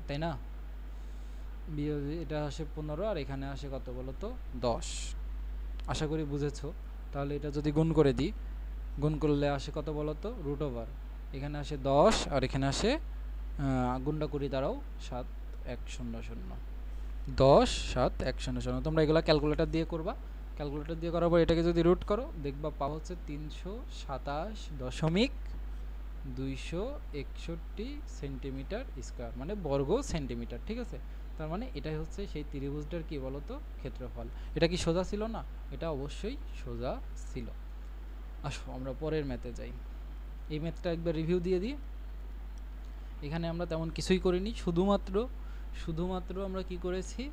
তাই না? এটা আসে 15, আর এখানে আসে কত বলো তো? 10। আশা করি বুঝেছো। তাহলে এটা যদি গুণ করে দিই, গুণ করলে আসে কত বলো তো? রুট ওভার, এখানে আসে 10 আর এখানে আসে গুণটা করি দাঁড়াও, 7 1 0 0, 10 7 1 0 0। তোমরা এগুলো ক্যালকুলেটর দিয়ে করবা। ক্যালকুলেটর দিয়ে করার পর এটাকে যদি রুট করো, দেখবা পাওয়া হচ্ছে 327.261 সেন্টিমিটার স্কোয়ার, মানে বর্গ সেন্টিমিটার। ঠিক আছে। তার মানে এটাই হচ্ছে সেই ত্রিভুজটার কি বলতো? ক্ষেত্রফল। এটা কি সোজা ছিল না? এটা অবশ্যই সোজা ছিল। আসো আমরা পরের ম্যাথে যাই। এই ম্যাথটা একবার রিভিউ দিয়ে দিই। এখানে আমরা তেমন কিছুই করিনি, শুধুমাত্র আমরা কি করেছি,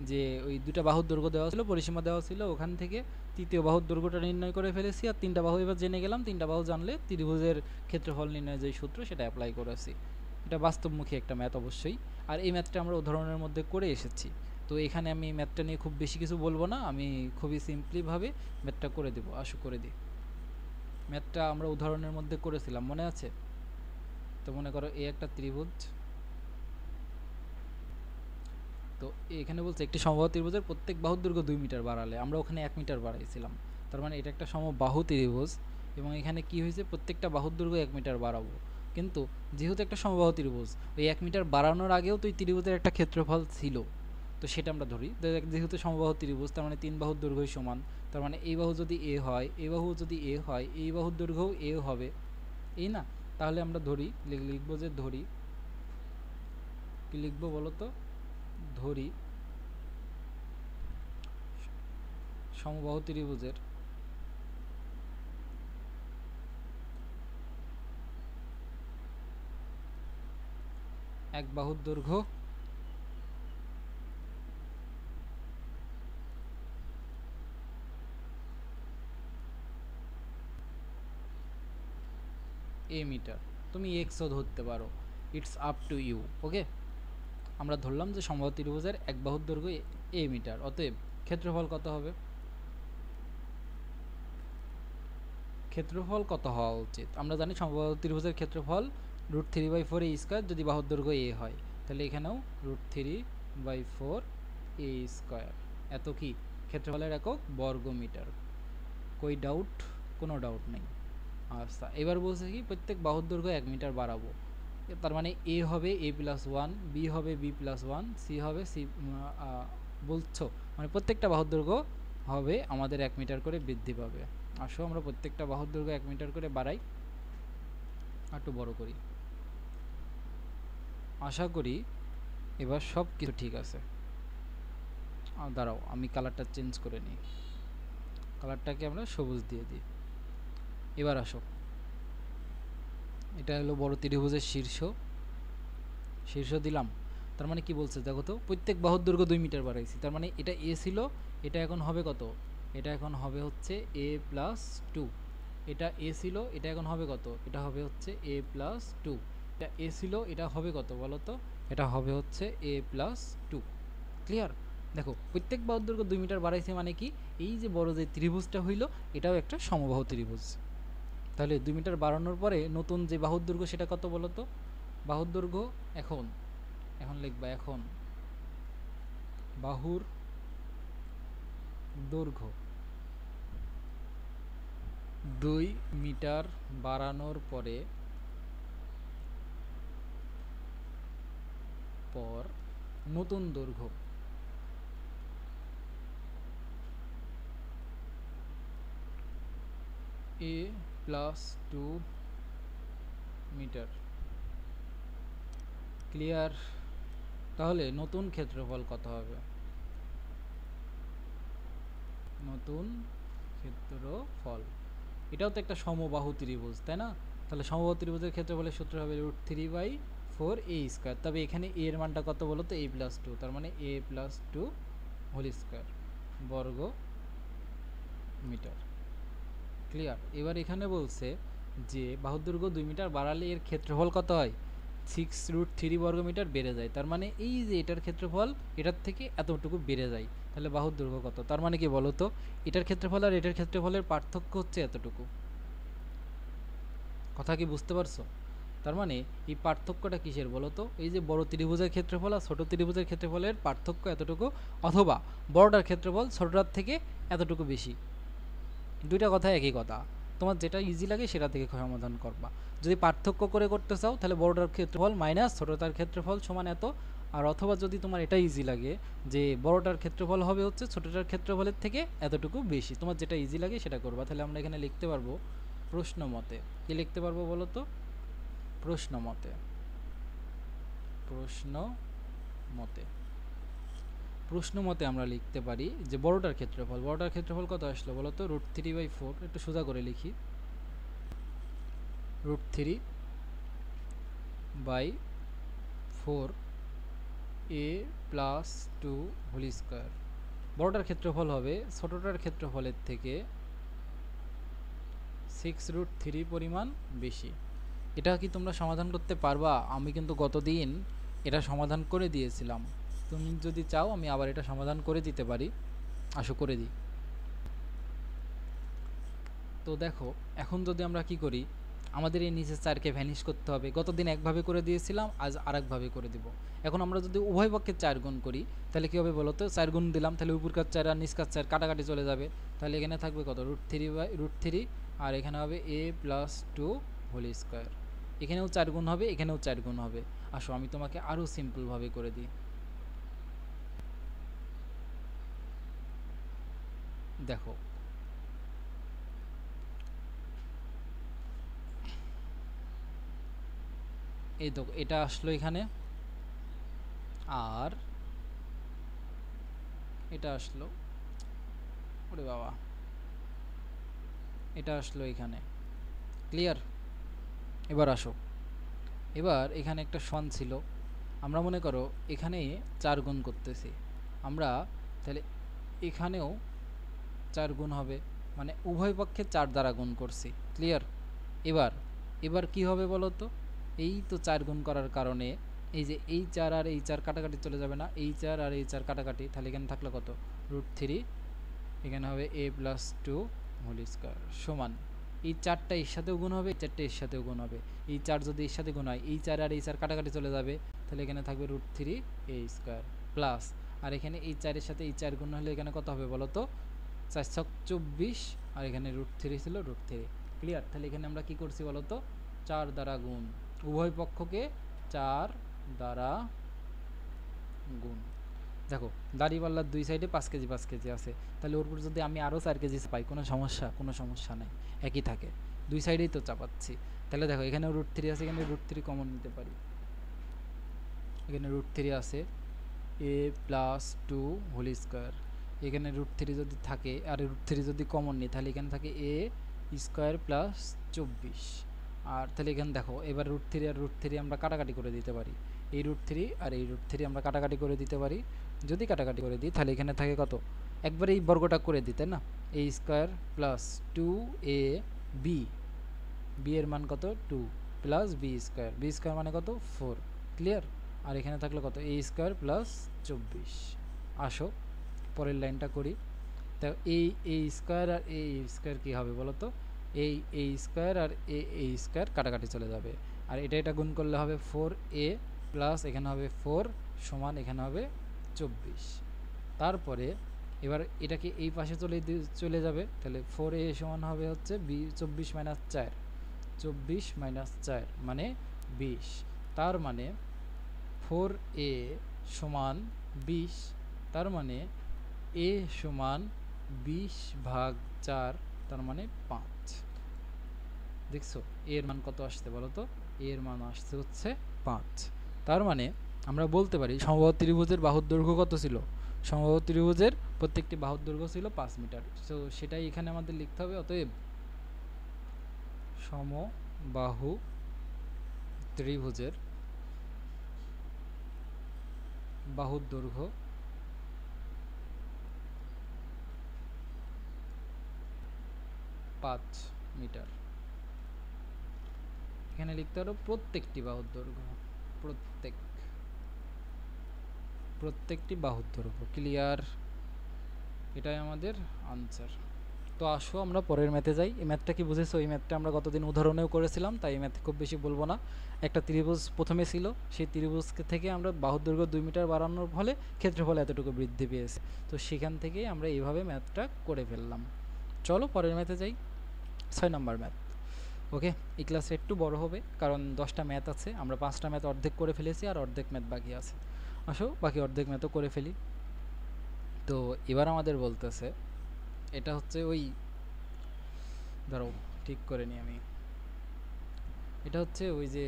যে ওই দুটা বাহুর দৈর্ঘ্য দেওয়া ছিল, পরিসীমা দেওয়া ছিল, ওখান থেকে তৃতীয় বাহুর দৈর্ঘ্যটা নির্ণয় করে ফেলেছি। আর তিনটা বাহু এবার জেনে গেলাম, তিনটা বাহু জানলে ত্রিভুজের ক্ষেত্রফল নির্ণয়ের যে সূত্র সেটা অ্যাপ্লাই করেছি। এটা বাস্তবমুখী একটা ম্যাথ অবশ্যই। আর এই ম্যাথটা আমরা উদাহরণের মধ্যে করে এসেছি। তো এখানে আমি ম্যাথটা নিয়ে খুব বেশি কিছু বলবো না, আমি খুবই সিম্পলিভাবে ম্যাথটা করে দেবো। আসো করে দিই। ম্যাথটা আমরা উদাহরণের মধ্যে করেছিলাম, মনে আছে? তো মনে করো এই একটা ত্রিভুজ, তো এখানে বলছে একটি সমবাহু ত্রিভুজের প্রত্যেক বাহুর দৈর্ঘ্য 2 মিটার বাড়ালে, আমরা ওখানে 1 মিটার বাড়াইছিলাম। তার মানে এটা একটা সমবাহু ত্রিভুজ, এবং এখানে কি হয়েছে? প্রত্যেকটা বাহুর দৈর্ঘ্য 1 মিটার বাড়াবো। কিন্তু যেহেতু একটা সমবাহু ত্রিভুজ, ওই 1 মিটার বাড়ানোর আগেও তো এই ত্রিভুজের একটা ক্ষেত্রফল ছিল, তো সেটা আমরা ধরি। যেহেতু সমবাহু ত্রিভুজ, তার মানে 3 বাহুর দৈর্ঘ্যই সমান। তার মানে এই বাহু যদি এ হয়, এই বাহু যদি এ হয়, এই বাহুর দৈর্ঘ্যও এ হবে, এই না? তাহলে আমরা ধরি, লিখবো যে ধরি, কি লিখবো বলো তো? ধরি সমবাহু ত্রিভুজের এক বাহুর দৈর্ঘ্য এ মিটার। তুমি এক্সও ধরতে পারো, ইটস আপ টু ইউ। ওকে, আমরা ধরলাম যে সমবাহু ত্রিভুজের এক বাহুর দৈর্ঘ্য এ মিটার, অতএব ক্ষেত্রফল কত হবে? ক্ষেত্রফল কত হওয়া উচিত? আমরা জানি সমবাহু ত্রিভুজের ক্ষেত্রফল √3/4 a স্কয়ার যদি বাহুর দৈর্ঘ্য a হয়, তাহলে এখানেও √3/4 a স্কয়ার। এত কি ক্ষেত্রফলের একক বর্গমিটার। কই ডাউট? কোনো ডাউট নেই। আচ্ছা, এবার বলছে কি প্রত্যেক বাহুর দৈর্ঘ্য 1 মিটার বাড়াবো। তার মানে a হবে a+1, b হবে b+1, c হবে c বলছো মানে প্রত্যেকটা বাহুর দৈর্ঘ্য হবে আমাদের 1 মিটার করে বৃদ্ধি পাবে। আসো আমরা প্রত্যেকটা বাহুর দৈর্ঘ্য 1 মিটার করে বাড়াই, একটু বড় করি। আশা করি এবার সব কিছু ঠিক আছে। দাঁড়াও আমি কালারটা চেঞ্জ করে নিই, কালারটাকে আমরা সবুজ দিয়ে দিই। এবার আসো, এটা হলো বড় ত্রিভুজের শীর্ষ দিলাম। তার মানে কি বলছে দেখো তো, প্রত্যেক বাহুর দৈর্ঘ্য 2 মিটার বাড়াইছি। তার মানে এটা a ছিল, এটা এখন হবে কত? এটা এখন হবে হচ্ছে a+2। এটা a ছিল, এটা এখন হবে কত? এটা হবে হচ্ছে a+2। এটা a ছিল, এটা হবে কত বলো তো? এটা হবে হচ্ছে a+2। ক্লিয়ার? দেখো প্রত্যেক বাহুর দৈর্ঘ্য 2 মিটার বাড়াইছে মানে কি, এই যে বড় যে ত্রিভুজটা হইলো এটাও একটা সমবাহু ত্রিভুজ। তাহলে 2 মিটার বাড়ানোর পরে নতুন যে বাহুর দৈর্ঘ্য সেটা কত বলো তো? বাহুর দৈর্ঘ্য এখন লিখবা, এখন বাহুর দৈর্ঘ্য 2 মিটার বাড়ানোর পর নতুন দৈর্ঘ্য a+2 মিটার। ক্লিয়ার? তাহলে নতুন ক্ষেত্রফল কত হবে? নতুন ক্ষেত্রফল, এটাও তো একটা সমবাহু ত্রিভুজ, তাই না? তাহলে সমবাহু ত্রিভুজের ক্ষেত্রফলের সূত্র হবে √3/4 a স্কয়ার। তবে এখানে a এর মানটা কত বলো তো? a+2, তার মানে a+2 হোল স্কয়ার বর্গ মিটার। ক্লিয়ার? এবার এখানে বলছে যে বাহুর দৈর্ঘ্য 2 মিটার বাড়ালে এর ক্ষেত্রফল কত হয়? 6√3 বর্গমিটার বেড়ে যায়। তার মানে এই যে এটার ক্ষেত্রফল এটার থেকে এতটুকু বেড়ে যায়। তাহলে বাহুর দৈর্ঘ্য কত? তার মানে কি বলো তো, এটার ক্ষেত্রফল আর এটার ক্ষেত্রফলের পার্থক্য হচ্ছে এতটুকু। কথা কি বুঝতে পারছো? তার মানে এই পার্থক্যটা কিসের বলো তো? এই যে বড় ত্রিভুজের ক্ষেত্রফল আর ছোট ত্রিভুজের ক্ষেত্রফলের পার্থক্য এতটুকু, অথবা বড়টার ক্ষেত্রফল ছোটটার থেকে এতটুকু বেশি। দুইটা কথা একই কথা, তোমার যেটা ইজি লাগে সেটা থেকে সমাধান করবা। যদি পার্থক্য করে করতে চাও তাহলে বড়টার ক্ষেত্রফল মাইনাস ছোটটার ক্ষেত্রফল সমান এত। আর অথবা যদি তোমার এটা ইজি লাগে যে বড়টার ক্ষেত্রফল হবে হচ্ছে ছোটটার ক্ষেত্রফলের থেকে এতটুকু বেশি, তোমার যেটা ইজি লাগে সেটা করবা। তাহলে আমরা এখানে লিখতে পারবো প্রশ্ন মতে। কি লিখতে পারবো বলো তো? প্রশ্ন মতে। প্রশ্ন মতে আমরা লিখতে পারি যে বড়টার ক্ষেত্রফল কত আসলো বলো তো? √3/4। একটু সোজা করে লিখি, √3/4 a+2 হোল স্কয়ার। বড়টার ক্ষেত্রফল হবে ছোটটার ক্ষেত্রফলের থেকে 6√3 পরিমাণ বেশি। এটা কি তোমরা সমাধান করতে পারবা? আমি কিন্তু গতদিন এটা সমাধান করে দিয়েছিলাম। তুমি যদি চাও আমি আবার এটা সমাধান করে দিতে পারি। আসো করে দিই। তো দেখো এখন যদি আমরা কি করি, আমাদের এই নিচের 4কে ভ্যানিশ করতে হবে। গতদিন একভাবে করে দিয়েছিলাম, আজ আরেকভাবে করে দিব। এখন আমরা যদি উভয় পক্ষে 4 গুণ করি তাহলে কী হবে বলো তো? 4 গুণ দিলাম, তাহলে উপরকার 4 আর নিচকার 4 কাটাকাটি চলে যাবে। তাহলে এখানে থাকবে কত? √3 আর এখানে হবে a+2 হোল স্কয়ার। এখানেও 4 গুণ হবে, এখানেও 4 গুণ হবে। আসো আমি তোমাকে আরও সিম্পলভাবে করে দিই। দেখো এই দেখো এটা আসলো এখানে, আর এটা আসলো, ওরে বাবা, এটা আসলো এখানে। ক্লিয়ার? এবার আসো, এবার এখানে একটা সন ছিল, আমরা মনে করো এখানে 4 গুণ করতেছি আমরা, তাহলে এখানেও 4 গুণ হবে, মানে উভয় পক্ষে 4 দ্বারা গুণ করছি। ক্লিয়ার? এবার কি হবে বলো তো? এই তো 4 গুণ করার কারণে এই যে এই 4 আর এই 4 কাটাকাটি চলে যাবে না, এই 4 আর এই 4 কাটাকাটি, তাহলে এখানে থাকলো কত? √3, এখানে হবে a+2 হোল স্কয়ার সমান এই 4টা এর সাথেও গুণ হবে, এই 4টা এর সাথেও গুণ হবে। এই 4 যদি এর সাথে গুণ হয়, এই 4 আর এই 4 কাটাকাটি চলে যাবে, তাহলে এখানে থাকবে √3a² প্লাস, আর এখানে এই 4 এর সাথে এই 4 গুণ হলে এখানে কত হবে বলো তো? 424, আর এখানে √3 ছিল √3। ক্লিয়ার? তাহলে এখানে আমরা কি করছি বলো তো? 4 দ্বারা গুণ, উভয় পক্ষকে 4 দ্বারা গুণ। দেখো দাড়িপাল্লার দুই সাইডে 5 কেজি 5 কেজি আছে, তাহলে ওর উপর যদি আমি আরও 4 কেজি পাই, কোনো সমস্যা? কোনো সমস্যা নাই, একই থাকে, দুই সাইডেই তো চাপাচ্ছি। তাহলে দেখো এখানে √3 আছে, এখানে √3 কমন নিতে পারি, এখানে √3 আছে, a প্লাস 2² এখানে √3 যদি থাকে আর √3 যদি কমন নিই, তাহলে এখানে থাকে a² প্লাস 24। আর তাহলে এখানে দেখো এবার √3 আর √3 আমরা কাটাকাটি করে দিতে পারি, এই √3 আর এই √3 আমরা কাটাকাটি করে দিতে পারি। যদি কাটাকাটি করে দিই তাহলে এখানে থাকে কত? একবারে এই বর্গটা করে দিতে না, a² প্লাস 2ab, b এর মান কত? 2 প্লাস b² b² মানে কত? 4। ক্লিয়ার? আর এখানে থাকলো কত? a² plus 24। আসো পরের লাইনটা করি। তা এই a² আর a² কি হবে বলো তো? এই a² আর a² কাটাকাটি চলে যাবে, আর এটা গুণ করলে হবে 4a প্লাস এখানে হবে 4 সমান এখানে হবে 24। তারপরে এবার এটাকে এই পাশে চলে যাবে, তাহলে 4a সমান হবে হচ্ছে 24 মাইনাস 4, 24 মাইনাস 4 মানে 20। তার মানে 4a সমান 20, তার মানে a সমান 20/4, তার মানে 5। দেখছো এর মান কত আসছে বলো তো? এর মান আসছে হচ্ছে 5। তার মানে আমরা বলতে পারি সমবাহু ত্রিভুজের বাহুর দৈর্ঘ্য কত ছিল? সমবাহু ত্রিভুজের প্রত্যেকটি বাহুর দৈর্ঘ্য ছিল 5 মিটার। তো সেটাই এখানে আমাদের লিখতে হবে। অতএব সমবাহু ত্রিভুজের বাহুর দৈর্ঘ্য 5 মিটার। এখানে লিখতে পারো প্রত্যেকটি বাহুর দৈর্ঘ্য, প্রত্যেকটি বাহুর দৈর্ঘ্য। ক্লিয়ার? এটাই আমাদের আনসার। তো আসো আমরা পরের ম্যাথে যাই। এই ম্যাথটা কি বুঝেছো? এই ম্যাথটা আমরা গতদিন উদাহরণেও করেছিলাম, তাই এই ম্যাথে খুব বেশি বলবো না। একটা ত্রিভুজ প্রথমে ছিল, সেই ত্রিভুজ থেকে আমরা বাহুর দৈর্ঘ্য 2 মিটার বাড়ানোর ফলে ক্ষেত্রফল এতটুকু বৃদ্ধি পেয়েছে। তো সেখান থেকেই আমরা এইভাবে ম্যাথটা করে ফেললাম। চলো পরের ম্যাথে যাই, 6 নম্বর ম্যাথ। ওকে, এই ক্লাসে একটু বড় হবে কারণ 10টা ম্যাথ আছে, আমরা 5টা ম্যাথ অর্ধেক করে ফেলেছি আর অর্ধেক ম্যাথ বাকি আছে। আসো বাকি অর্ধেক ম্যাথও করে ফেলি। তো এবার আমাদের বলতেছে, এটা হচ্ছে ওই ধরো ঠিক করে নিই আমি, এটা হচ্ছে ওই যে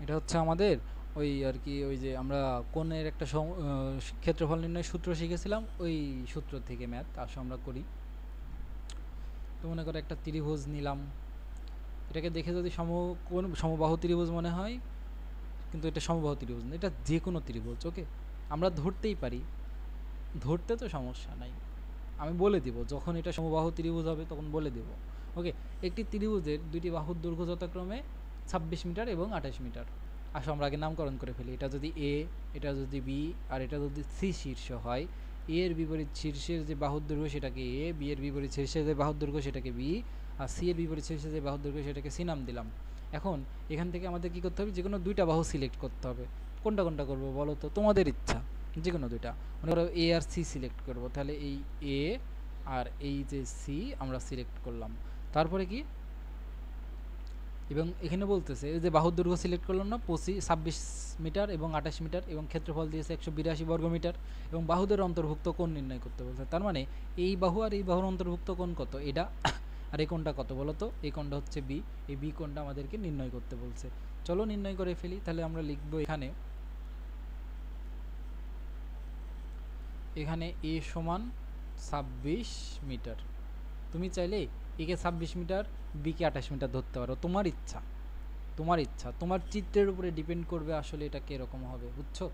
এটা হচ্ছে আমাদের ওই আর কি, ওই যে আমরা কোণের একটা ক্ষেত্রফল নির্ণয় সূত্র শিখেছিলাম, ওই সূত্র থেকে ম্যাথ। আসো আমরা করি। তো মনে করো একটা ত্রিভুজ নিলাম, এটাকে দেখে যদি সমবাহু ত্রিভুজ মনে হয়, কিন্তু এটা সমবাহু ত্রিভুজ না, এটা যে কোনো ত্রিভুজ। ওকে, আমরা ধরতেই পারি, ধরতে তো সমস্যা নাই, আমি বলে দিব যখন এটা সমবাহু ত্রিভুজ হবে তখন বলে দেব। ওকে, একটি ত্রিভুজের দুইটি বাহুর দৈর্ঘ্য যথাক্রমে 26 মিটার এবং 28 মিটার। আসো আমরা আগে নামকরণ করে ফেলি। এটা যদি এ, এটা যদি বি, আর এটা যদি সি শীর্ষ হয়, এ এর বিপরীত শীর্ষের যে বাহুর দৈর্ঘ্য সেটাকে এ, বি এর বিপরীত শীর্ষের যে বাহুর দৈর্ঘ্য সেটাকে বি, আর সি এর বিপরীত শীর্ষের যে বাহুর দৈর্ঘ্য সেটাকে সি নাম দিলাম। এখন এখান থেকে আমাদের কি করতে হবে? যে কোনো দুইটা বাহু সিলেক্ট করতে হবে। কোনটা কোনটা করবো বলো তো? তোমাদের ইচ্ছা, যে কোনো দুইটা। মনে করো এ আর সি সিলেক্ট করবো, তাহলে এই এ আর এই যে সি আমরা সিলেক্ট করলাম। তারপরে কি, এবং এখানে বলতেছে যে বাহুর দৈর্ঘ্য সিলেক্ট করলাম না, 26 মিটার এবং 28 মিটার, এবং ক্ষেত্রফল দিয়েছে 182 বর্গমিটার, এবং বাহুদের অন্তর্ভুক্ত কোণ নির্ণয় করতে বলছে। তার মানে এই বাহু আর এই বাহুর অন্তর্ভুক্ত কোণ কত? এটা আর এই কোণটা কত বলো তো? এই কোণটা হচ্ছে বি, এই বি কোণটা আমাদেরকে নির্ণয় করতে বলছে। চলো নির্ণয় করে ফেলি। তাহলে আমরা লিখবো এখানে এ সমান 26 মিটার। তুমি চাইলে একে 26 মিটার, বিকে 28 মিটার ধরতে পারো, তোমার ইচ্ছা, তোমার ইচ্ছা, তোমার চিত্রের উপরে ডিপেন্ড করবে আসলে এটা কিরকম হবে, বুঝছো?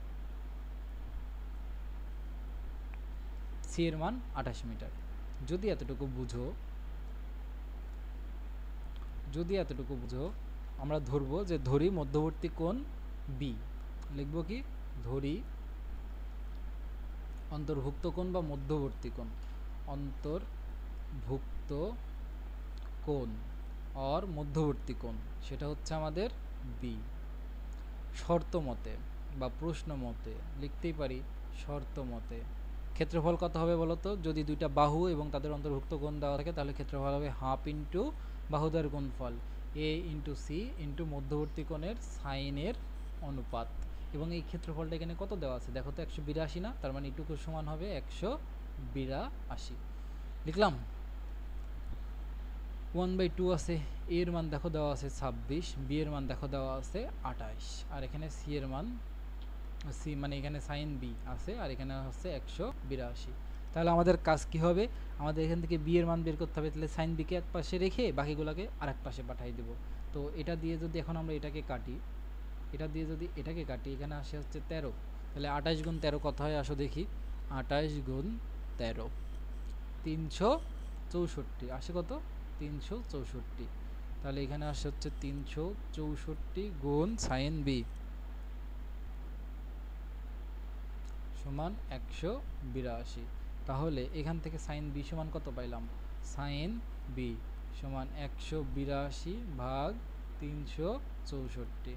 সি এর মান 28 মিটার। যদি এতটুকু বুঝো, আমরা ধরবো যে ধরি মধ্যবর্তী কোণ বি। লিখবো কি? ধরি অন্তর্ভুক্ত কোণ বা মধ্যবর্তী কোণ, অন্তর্ভুক্ত কোণ আর মধ্যবর্তী কোণ, সেটা হচ্ছে আমাদের বি। শর্ত মতে বা প্রশ্ন মতে লিখতেই পারি শর্ত মতে ক্ষেত্রফল কত হবে বলতো? যদি দুইটা বাহু এবং তাদের অন্তর্ভুক্ত কোণ দেওয়া থাকে তাহলে ক্ষেত্রফল হবে হাফ ইন্টু বাহুদের গুণফল এ ইন্টু সি ইন্টু মধ্যবর্তী কোণের সাইনের অনুপাত। এবং এই ক্ষেত্রফলটা এখানে কত দেওয়া আছে দেখো তো, 182 না? তার মানে এটুকু সমান হবে 182। লিখলাম। 1/2 আছে, এ এর মান দেখো দেওয়া আছে 26, বি এর মান দেখো দেওয়া আছে 28, আর এখানে সি এর মান সি মানে এখানে সাইন বি আছে আর এখানে হচ্ছে 182। তাহলে আমাদের কাজ কি হবে? আমাদের এখান থেকে বি এর মান বের করতে হবে। তাহলে সাইন বিকে এক পাশে রেখে বাকিগুলোকে আরেক পাশে পাঠিয়ে দেব। তো এটা দিয়ে যদি এখন আমরা এটাকে কাটি, এটা দিয়ে যদি এটাকে কাটি, এখানে আসে হচ্ছে 13। তাহলে 28 গুণ 13 কত হয় আসো দেখি। 28 গুণ 13 364 আসে কত? 364। তাহলে এখানে আসে হচ্ছে 364 গুণ সাইন বি সমান 182। তাহলে এখান থেকে সাইন বি সমান কত পাইলাম? সাইন বি সমান 182 ভাগ 364।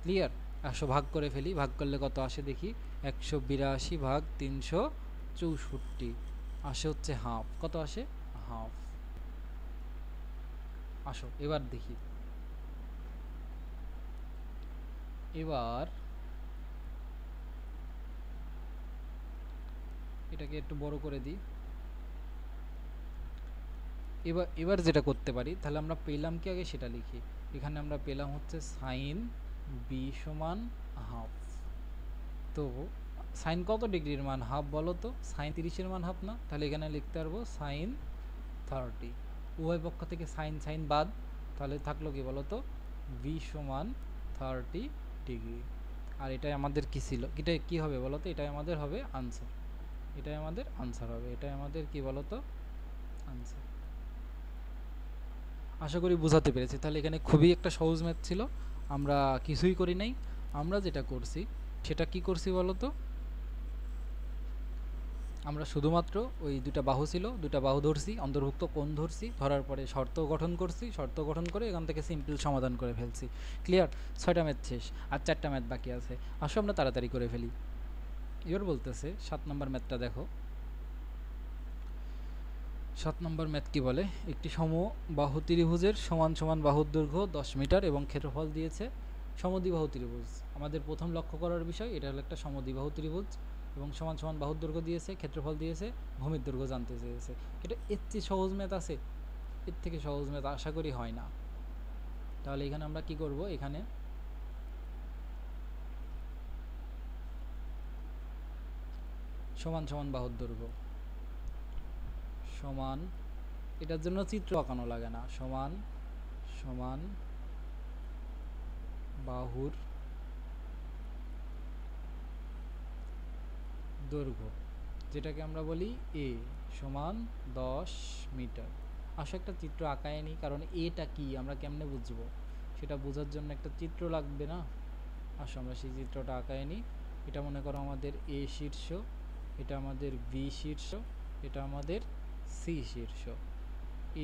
ক্লিয়ার? 100 ভাগ করে ফেলি, ভাগ করলে কত আসে দেখি। 182 ভাগ 364 আসে হচ্ছে হাফ। কত আসে? হাফ। আসো এবার দেখি। এবার এটাকে একটু বড় করে দিই। এবার যেটা করতে পারি, তাহলে আমরা পেলাম কি আগে সেটা লিখি। এখানে আমরা পেলাম হচ্ছে সাইন বি সমান হাফ। তো সাইন কত ডিগ্রির মান হাফ বলো তো? সাইন 30-এর মান হাফ না? তাহলে এখানে লিখতে পারবো সাইন 30। উভয় পক্ষ থেকে সাইন সাইন বাদ, তাহলে থাকলো কি বলো তো? বি সমান 30 ডিগ্রি। আর এটাই আমাদের কি ছিল? এটা কি হবে বলো তো? এটাই আমাদের হবে আনসার। এটাই আমাদের আনসার হবে। এটাই আমাদের কি বলো তো? আনসার। আশা করি বুঝাতে পেরেছি। তাহলে এখানে খুবই একটা সহজ ম্যাথ ছিল, আমরা কিছুই করি নাই। আমরা যেটা করছি সেটা কি করছি বলো তো? আমরা শুধুমাত্র ওই দুটা বাহু ছিল, দুটা বাহু ধরছি, অন্তর্ভুক্ত কোণ ধরছি, ধরার পরে শর্ত গঠন করছি, শর্ত গঠন করে এখান থেকে সিম্পল সমাধান করে ফেলছি। ক্লিয়ার? 6টা ম্যাথ শেষ, আর 4টা ম্যাথ বাকি আছে। আসো আমরা তাড়াতাড়ি করে ফেলি। এবার বলতেছে 7 নম্বর ম্যাথটা দেখো। 7 নম্বর ম্যাথ কি বলে? একটি সমবাহু ত্রিভুজের সমান সমান বাহুর দৈর্ঘ্য 10 মিটার এবং ক্ষেত্রফল দিয়েছে। সমদ্বিবাহু ত্রিভুজ আমাদের প্রথম লক্ষ্য করার বিষয়, এটা হলো একটা সমদ্বিবাহু ত্রিভুজ এবং সমান সমান বাহুর দৈর্ঘ্য দিয়েছে, ক্ষেত্রফল দিয়েছে, ভূমির দৈর্ঘ্য জানতে চেয়েছে। এটা এর চেয়ে সহজ ম্যাথ আছে? এর থেকে সহজ ম্যাথ আশা করি হয় না। তাহলে এখানে আমরা কি করব? এখানে সমান সমান বাহুর দৈর্ঘ্য সমান, এটার জন্য চিত্র আঁকানো লাগে না, সমান সমান বাহুর দৈর্ঘ্য, যেটাকে আমরা বলি এ সমান 10 মিটার। আসলে একটা চিত্র আঁকায় নি, কারণ এটা কি আমরা কেমনে বুঝবো? সেটা বোঝার জন্য একটা চিত্র লাগবে না? আসো আমরা সেই চিত্রটা আঁকায় নি। এটা মনে করো আমাদের এ শীর্ষ, এটা আমাদের বি শীর্ষ, এটা আমাদের সি শীর্ষ।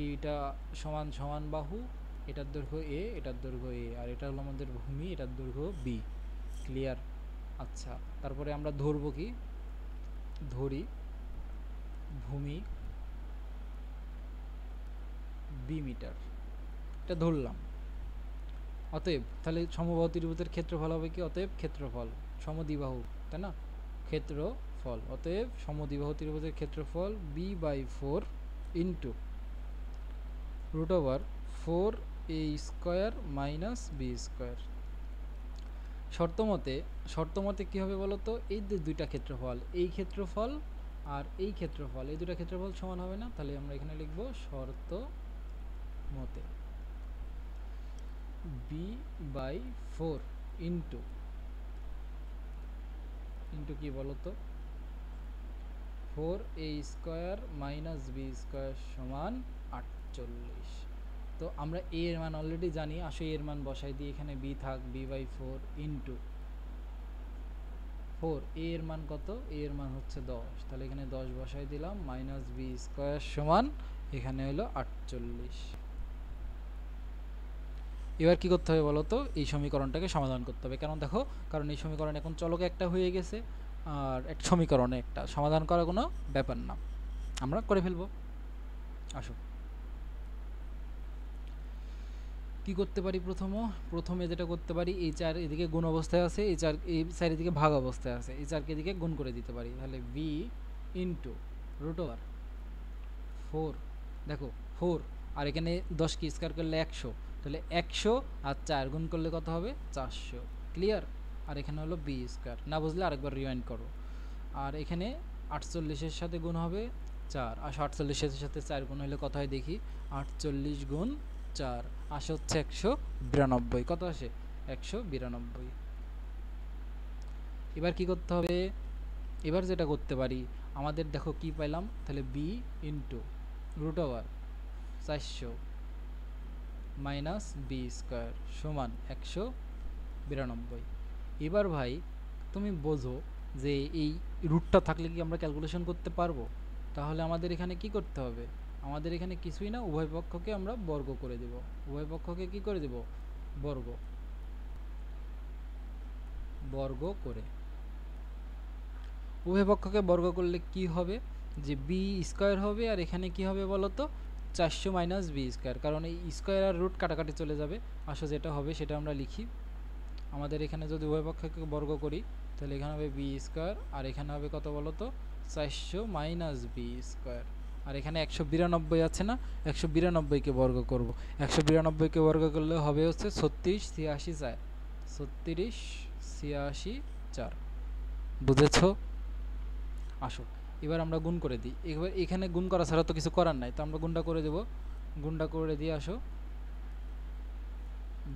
এইটা সমান সমান বাহু, এটার দৈর্ঘ্য এ, এটার দৈর্ঘ্য এ, আর এটা হলো আমাদের ভূমি, এটার দৈর্ঘ্য বি। ক্লিয়ার? আচ্ছা, তারপরে আমরা ধরবো কি? ধরি ভূমি বি মিটার, এটা ধরলাম। অতএব তাহলে সমবাহু ত্রিভুজের ক্ষেত্রফল হবে কি? অতএব ক্ষেত্রফল সমদ্বিবাহু, তাই না? ক্ষেত্রফল, অতএব সমদ্বিবাহু ত্রিভুজের ক্ষেত্রফল b/4 into √4a² minus B square. শর্তমতে কি হবে বলো তো? এই যে দুইটা ক্ষেত্রফল, এই ক্ষেত্রফল আর এই ক্ষেত্রফল, এই দুটা ক্ষেত্রফল সমান হবে না। তাহলে আমরা এখানে লিখব শর্ত মতে b/4 ইন্টু কি বলতো? 4a² মাইনাস b² সমান 48। তো আমরা a এর মান অলরেডি জানি, আসো এর মান বসাই দিই। এখানে b থাক b/4 ইন্টু 4, এ এর মান কত? এ এর মান হচ্ছে 10, তাহলে এখানে 10 বসাই দিলাম, মাইনাস বি স্কোয়ার সমান এখানে হলো 48। এবার কি করতে হবে বলো তো? এই সমীকরণটাকে সমাধান করতে হবে। কারণ দেখো, কারণ এই সমীকরণ এখন চলকে একটা হয়ে গেছে, আর এক সমীকরণে একটা সমাধান করা কোনো ব্যাপার না, আমরা করে ফেলবো। আসো কি করতে পারি? প্রথমে যেটা করতে পারি, এই 4 এদিকে গুণ অবস্থায় আছে, এই 4 এই 4 এদিকে ভাগ অবস্থায় আছে, এই 4 কে এদিকে গুণ করে দিতে পারি। তাহলে v ইনটু রুট ওভার 4, দেখো 4 আর এখানে 10 কি স্কয়ার করলে 100, তাহলে 100 আর 4 গুণ করলে কত হবে? 400। ক্লিয়ার? আর এখানে হলো b স্কয়ার। না বুঝলে আরেকবার রিওয়াইন্ড করো। আর এখানে 48 এর সাথে গুণ হবে 4, আর 48 এর সাথে 4 গুণ হলে কত হয় দেখি? 48 গুণ 4 আসে হচ্ছে 192। কত আসে? 192। এবার কি করতে হবে? এবার যেটা করতে পারি, আমাদের দেখো কি পাইলাম, তাহলে b into root over 400 minus B square সমান 192। এবার ভাই তুমি বোঝো যে এই রুটটা থাকলে কি আমরা ক্যালকুলেশন করতে পারবো? তাহলে আমাদের এখানে কি করতে হবে? আমাদের এখানে কিছুই না, উভয় পক্ষকে আমরা বর্গ করে দেব। উভয় পক্ষকে কি করে দেব? বর্গ বর্গ করে। উভয় পক্ষকে বর্গ করলে কি হবে? যে বি স্কোয়ার হবে, আর এখানে কি হবে বলো তো? 400 মাইনাস বি স্কোয়ার, কারণ এই স্কোয়ার আর রুট কাটাকাটি চলে যাবে। আসলে যেটা হবে সেটা আমরা লিখি। আমাদের এখানে যদি উভয় পক্ষকে বর্গ করি, তাহলে এখানে হবে বি স্কোয়ার, আর এখানে হবে কত বলো তো? 400 মাইনাস বি স্কোয়ার। আর এখানে 192 আছে না, 192কে বর্গ করব। 192কে বর্গ করলে হবে হচ্ছে 36 86 4, 36 86 4। বুঝেছো? আসো এবার আমরা গুণ করে দিই। এবার এখানে গুণ করা ছাড়া তো কিছু করার নাই, তো আমরা গুণটা করে দেব। গুণটা করে দিয়ে আসো,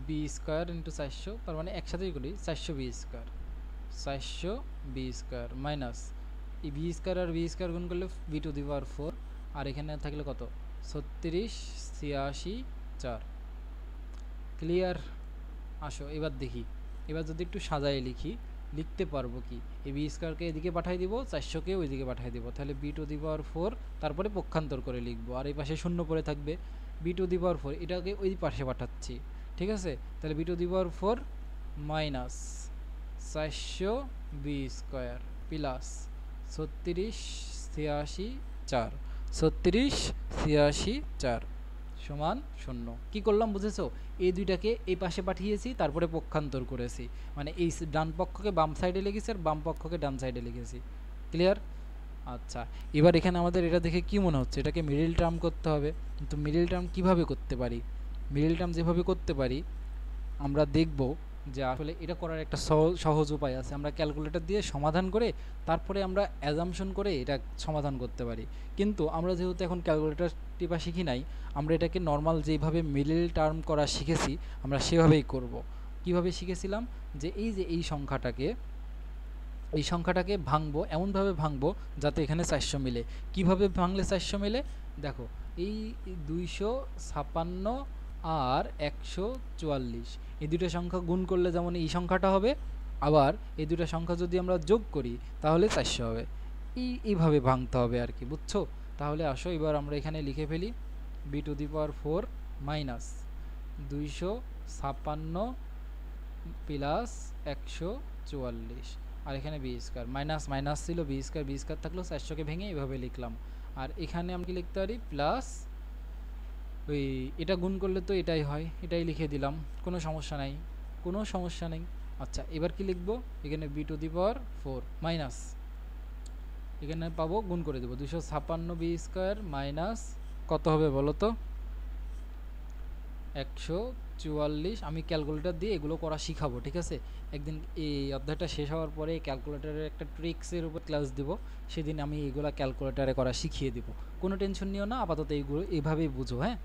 বি স্কোয়ার ইন্টু 400, তার মানে একসাথেই করি 400 B square, 400 B square minus এই বি স্কোয়ার আর বি স্কোয়ার গুণ করলে বি টু দি পাওয়ার 4, আর এখানে থাকলে কত? 36 86 4। ক্লিয়ার? আসো এবার দেখি, এবার যদি একটু সাজায় লিখি, লিখতে পারবো কি? এই বি স্কোয়ারকে এদিকে পাঠিয়ে দিব, 400কে ওইদিকে পাঠিয়ে দিব, তাহলে বি টু দি পাওয়ার 4, তারপরে পক্ষান্তর করে লিখবো, আর এই পাশে শূন্য পড়ে থাকবে। বি টু দি পাওয়ার 4 এটাকে ওই পাশে পাঠাচ্ছি, ঠিক আছে? তাহলে B to the power 4 minus 400 B square plus 36 86 4, 36 86 4 সমান 0। কি করলাম বুঝেছো? এই দুইটাকে এই পাশে পাঠিয়েছি, তারপরে পক্ষান্তর করেছি, মানে এই ডান পক্ষকে বাম সাইডে লিখেছি আর বাম পক্ষকে ডান সাইডে লিখেছি। ক্লিয়ার? আচ্ছা এবার এখানে আমাদের এটা দেখে কি মনে হচ্ছে? এটাকে মিডল টার্ম করতে হবে। কিন্তু মিডল টার্ম কিভাবে করতে পারি? মিডল টার্ম যেভাবে করতে পারি আমরা দেখব যে আসলে এটা করার একটা সহজ উপায় আছে। আমরা ক্যালকুলেটর দিয়ে সমাধান করে তারপরে আমরা অ্যাজাম্পশন করে এটা সমাধান করতে পারি। কিন্তু আমরা যেহেতু এখন ক্যালকুলেটর টিপা শিখি নাই, আমরা এটাকে নর্মাল যেভাবে মিডল টার্ম করা শিখেছি আমরা সেভাবেই করব। কিভাবে শিখেছিলাম? যে এই সংখ্যাটাকে ভাঙবো, এমনভাবে ভাঙবো যাতে এখানে 400 মিলে। কিভাবে ভাঙলে 400 মিলে? দেখো, এই 256 আর 144 এই দুটো সংখ্যা গুণ করলে যেমন এই সংখ্যাটা হবে, আবার এই দুটো সংখ্যা যদি আমরা যোগ করি তাহলে 400 হবে। এইভাবে ভাঙতে হবে আর কি, বুঝছো? তাহলে আসো এবার আমরা এখানে লিখে ফেলি, B to the power 4 minus 256 plus 144, আর এখানে বি স্কোয়ার, মাইনাস মাইনাস ছিল, বি স্কোয়ার থাকলো, 400কে ভেঙে এইভাবে লিখলাম। আর এখানে আমরা কি লিখতে পারি? প্লাস ওই এটা গুণ করলে তো এটাই হয়, এটাই লিখে দিলাম, কোনো সমস্যা নেই। আচ্ছা এবার কি লিখব? এখানে B to the power 4 minus, এখানে পাবো গুণ করে দেবো, 256 বি স্কোয়ার মাইনাস কত হবে বলো তো? 144। আমি ক্যালকুলেটর দিয়ে এগুলো করা শিখাবো, ঠিক আছে? একদিন এই অধ্যায়টা শেষ হওয়ার পরে ক্যালকুলেটরের একটা ট্রিক্সের উপর ক্লাস দেব, সেদিন আমি এগুলো ক্যালকুলেটরে করা শিখিয়ে দেব। কোনো টেনশন নিও না, আপাতত এইগুলো এইভাবেই বুঝো। হ্যাঁ,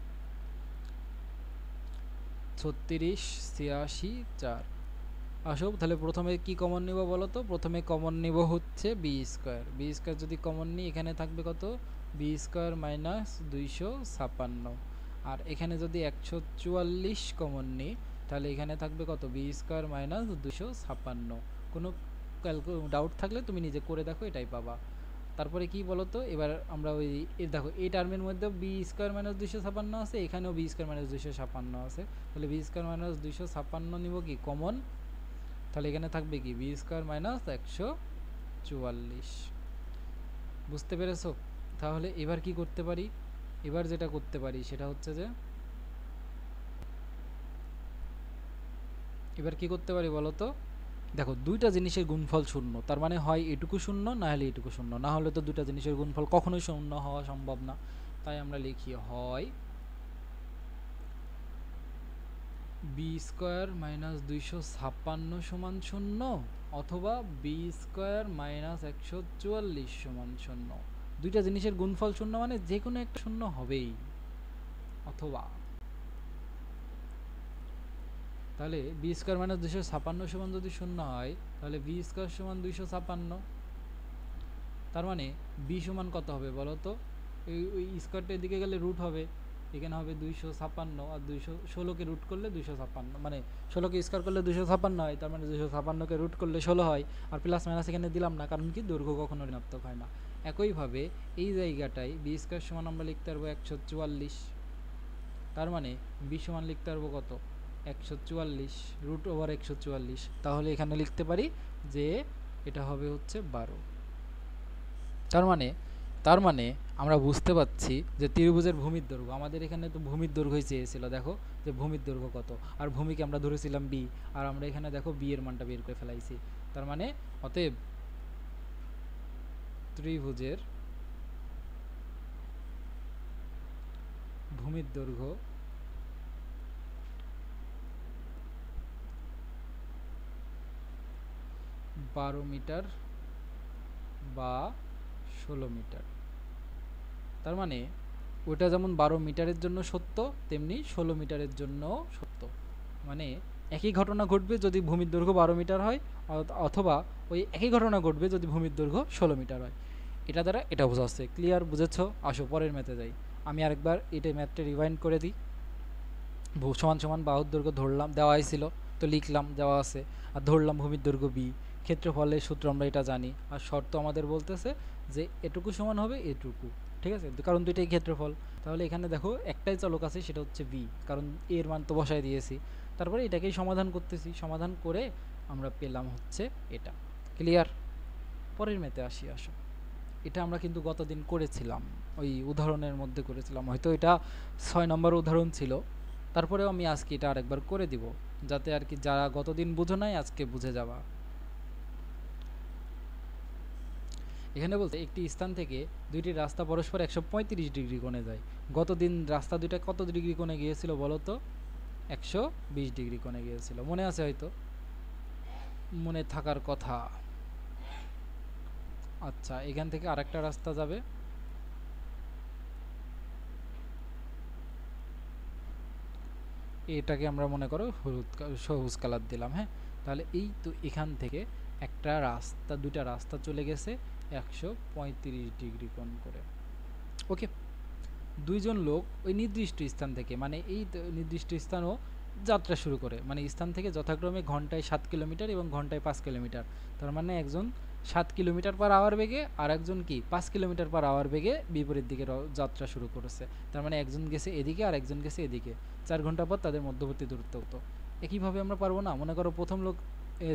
36 86 4। আসো তাহলে প্রথমে কি কমন নিব বলো তো? প্রথমে কমন নিব হচ্ছে বি স্কোয়ার। বি স্কোয়ার যদি কমন নিই এখানে থাকবে কত? বি স্কোয়ার মাইনাস 256, আর এখানে যদি 144 কমন নিই তাহলে এখানে থাকবে কত? B square minus 256। কোনো ডাউট থাকলে তুমি নিজে করে দেখো, এটাই পাবা। তারপরে কি বলো তো, এবার আমরা ওই দেখো এই টার্মের মধ্যে বি স্কোয়ার মাইনাস 256 আছে, এখানেও বি স্কোয়ার মাইনাস 256 আছে, তাহলে বি স্কোয়ার মাইনাস 256 নিব কি কমন, তাহলে এখানে থাকবে কি বি স্কোয়ার মাইনাস 144। বুঝতে পেরেছো? তাহলে এবার কি করতে পারি, এবার যেটা করতে পারি সেটা হচ্ছে যে এবার কি করতে পারি বলো তো, দেখো দুইটা জিনিসের গুণফল শূন্য, তার মানে হয় এটুকু শূন্য না হলে এটুকু শূন্য, না হলে তো দুইটা জিনিসের গুণফল কখনোই শূন্য হওয়া সম্ভব না। তাই আমরা লিখি হয় বি স্কোয়ার মাইনাস 256 সমান শূন্য, অথবা বি স্কোয়ার মাইনাস 144 সমান শূন্য। দুইটা জিনিসের গুণফল শূন্য মানে যে কোনো একটা শূন্য হবেই। অথবা তাহলে বি স্কোয়ার মাইনাস 256 সমান যদি শূন্য হয়, তাহলে বি স্কোয়ার সমান 256। তার মানে বি সমান কত হবে বলো তো, ওই স্কোয়ারটা এদিকে গেলে রুট হবে, এখানে হবে 256, আর 216কে রুট করলে 256, মানে 16কে স্কোয়ার করলে 256 হয়, তার মানে 256কে রুট করলে 16 হয়। আর প্লাস মাইনাস এখানে দিলাম না, কারণ কি দৈর্ঘ্য কখনো ঋণাত্মক হয় না। একইভাবে এই জায়গাটায় বি স্কোয়ার সমান আমরা লিখতে পারবো 144, তার মানে বি সমান লিখতে পারবো কত 144 রুট ওভার 144। তাহলে এখানে লিখতে পারি যে এটা হবে হচ্ছে 12। তার মানে আমরা বুঝতে পাচ্ছি যে ত্রিভুজের ভূমির দৈর্ঘ্য, আমাদের এখানে তো ভূমির দৈর্ঘ্যই চেয়েছিল, দেখো যে ভূমির দৈর্ঘ্য কত, আর ভূমিকে আমরা ধরেছিলাম বি, আর আমরা এখানে দেখো বি এর মানটা বের করে ফেলাইছি। তার মানে অতএব ত্রিভুজের ভূমির দৈর্ঘ্য বারো মিটার বা 16 মিটার। তার মানে ওটা যেমন 12 মিটারের জন্য সত্য, তেমনি 16 মিটারের জন্য সত্য। মানে একই ঘটনা ঘটবে যদি ভূমির দৈর্ঘ্য 12 মিটার হয়, অথবা ওই একই ঘটনা ঘটবে যদি ভূমির দৈর্ঘ্য 16 মিটার হয়। এটা দ্বারা এটা বোঝাচ্ছে। ক্লিয়ার? বুঝেছো? আসো পরের ম্যাথে যাই। আমি আরেকবার এটা ম্যাথটা রিভাইন্ড করে দিই। সমান সমান বাহুর দৈর্ঘ্য ধরলাম, দেওয়া হয়েছিল তো লিখলাম, দেওয়া আছে, আর ধরলাম ভূমির দৈর্ঘ্য বি। ক্ষেত্রফলের সূত্র আমরা এটা জানি, আর শর্ত আমাদের বলতেছে যে এটুকু সমান হবে এটুকু, ঠিক আছে, কারণ দুইটাই ক্ষেত্রফল। তাহলে এখানে দেখো একটাই চলক আছে, সেটা হচ্ছে বি, কারণ এর মান তো বসায় দিয়েছি। তারপরে এটাকেই সমাধান করতেছি, সমাধান করে আমরা পেলাম হচ্ছে এটা। ক্লিয়ার? পরের ম্যাথে আসি। আসো, এটা আমরা কিন্তু গতদিন করেছিলাম, ওই উদাহরণের মধ্যে করেছিলাম, হয়তো এটা 6 নম্বর উদাহরণ ছিল। তারপরেও আমি আজকে এটা আরেকবার করে দিব, যাতে আর কি যারা গতদিন বুঝো নাই আজকে বুঝে যাবা। এখানে বলতে একটি স্থান থেকে দুইটি রাস্তা পরস্পর 135 ডিগ্রি কোণে যায়। গতদিন রাস্তা দুইটা কত ডিগ্রি কোণে গিয়েছিল বলো তো? 120 ডিগ্রি কোণে গিয়েছিল। মনে আছে? হয়তো মনে থাকার কথা। আচ্ছা, এখান থেকে আরেকটা রাস্তা যাবে, এটাকে আমরা মনে করো সবুজ কালার দিলাম। হ্যাঁ, তাহলে এই তো এখান থেকে একটা রাস্তা, দুইটা রাস্তা চলে গেছে 135 ডিগ্রি কোণ করে। ওকে, দুইজন লোক ওই নির্দিষ্ট স্থান থেকে, মানে এই নির্দিষ্ট স্থানও যাত্রা শুরু করে, মানে স্থান থেকে যথাক্রমে ঘন্টায় 7 কিলোমিটার এবং ঘন্টায় 5 কিলোমিটার। তার মানে একজন 7 কিলোমিটার পার আওয়ার বেগে, আর একজন কি 5 কিলোমিটার পার আওয়ার বেগে বিপরীত দিকে যাত্রা শুরু করেছে। তার মানে একজন গেছে এদিকে আর একজন গেছে এদিকে। 4 ঘন্টা পর তাদের মধ্যবর্তী দূরত্ব হতো। একইভাবে আমরা পারবো না? মনে করো প্রথম লোক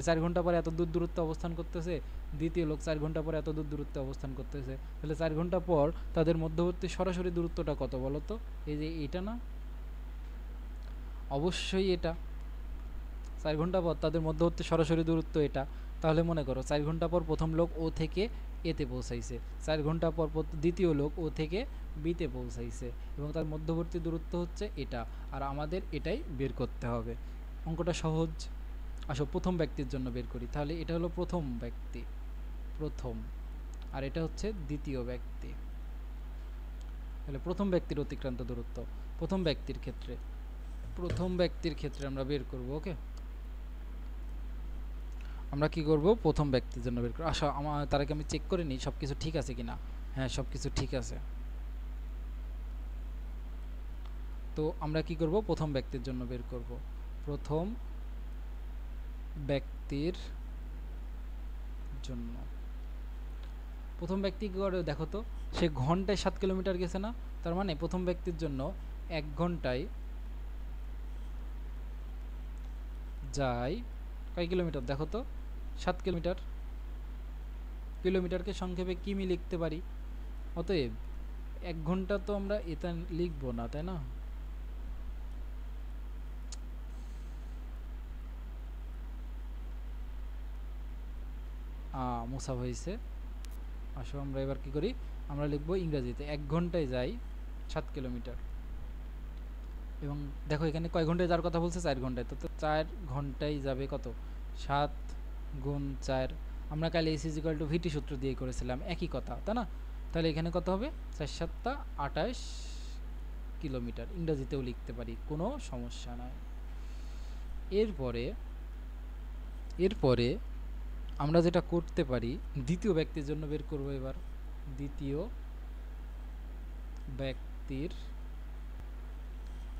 4 ঘন্টা পরে এত দূর দূরত্বে অবস্থান করতেছে, দ্বিতীয় লোক 4 ঘন্টা পরে এত দূর দূরত্বে অবস্থান করতেছে, তাহলে 4 ঘন্টা পর তাদের মধ্যবর্তী সরাসরি দূরত্বটা কত বলো তো? এই যে এটা না, অবশ্যই এটা। 4 ঘন্টা পর তাদের মধ্যবর্তী সরাসরি দূরত্ব এটা। তাহলে মনে করো 4 ঘন্টা পর প্রথম লোক ও থেকে এতে পৌঁছাইছে, 4 ঘন্টা পর দ্বিতীয় লোক ও থেকে বিতে পৌঁছাইছে, এবং তার মধ্যবর্তী দূরত্ব হচ্ছে এটা, আর আমাদের এটাই বের করতে হবে। অঙ্কটা সহজ। আসো প্রথম ব্যক্তির জন্য বের করি। তাহলে এটা হলো প্রথম ব্যক্তি, প্রথম, আর এটা হচ্ছে দ্বিতীয় ব্যক্তি। তাহলে প্রথম ব্যক্তির অতিক্রান্ত দূরত্ব প্রথম ব্যক্তির ক্ষেত্রে আমরা বের করব। ওকে, আমরা কি করব? প্রথম ব্যক্তির জন্য বের করব। আসো তার আগে আমি চেক করে নিই সব কিছু ঠিক আছে কিনা। হ্যাঁ, সব কিছু ঠিক আছে। তো আমরা কি করব? প্রথম ব্যক্তির জন্য বের করব। প্রথম ব্যক্তির জন্য। প্রথম ব্যক্তি কি করে দেখো তো, সে ঘন্টায় 7 কিলোমিটার গেছে না, তার মানে প্রথম ব্যক্তির জন্য 1 ঘন্টায় যায় কয় কিলোমিটার দেখো তো, 7 কিলোমিটার। কিলোমিটারকে সংক্ষেপে কিমি লিখতে পারি। অতএব 1 ঘন্টা তো আমরা এটা লিখবো না, তাই না? মুসাফ হয়েছে। আসো আমরা এবার কি করি, আমরা লিখবো ইংরেজিতে 1 ঘন্টায় যাই 7 কিলোমিটার। এবং দেখো এখানে কয় ঘন্টায় যাওয়ার কথা বলছে, 4 ঘন্টায়। তো 4 ঘন্টায় যাবে কত, 7 গুণ 4। আমরা কাল এস ইজ ইকুয়াল টু ভিটি সূত্র দিয়ে করেছিলাম, একই কথা তাই না? তাহলে এখানে কত হবে, 4 7 28 কিলোমিটার। ইংরেজিতেও লিখতে পারি, কোনো সমস্যা নাই। এরপরে আমরা যেটা করতে পারি, দ্বিতীয় ব্যক্তির জন্য বের করব এবার। দ্বিতীয় ব্যক্তির,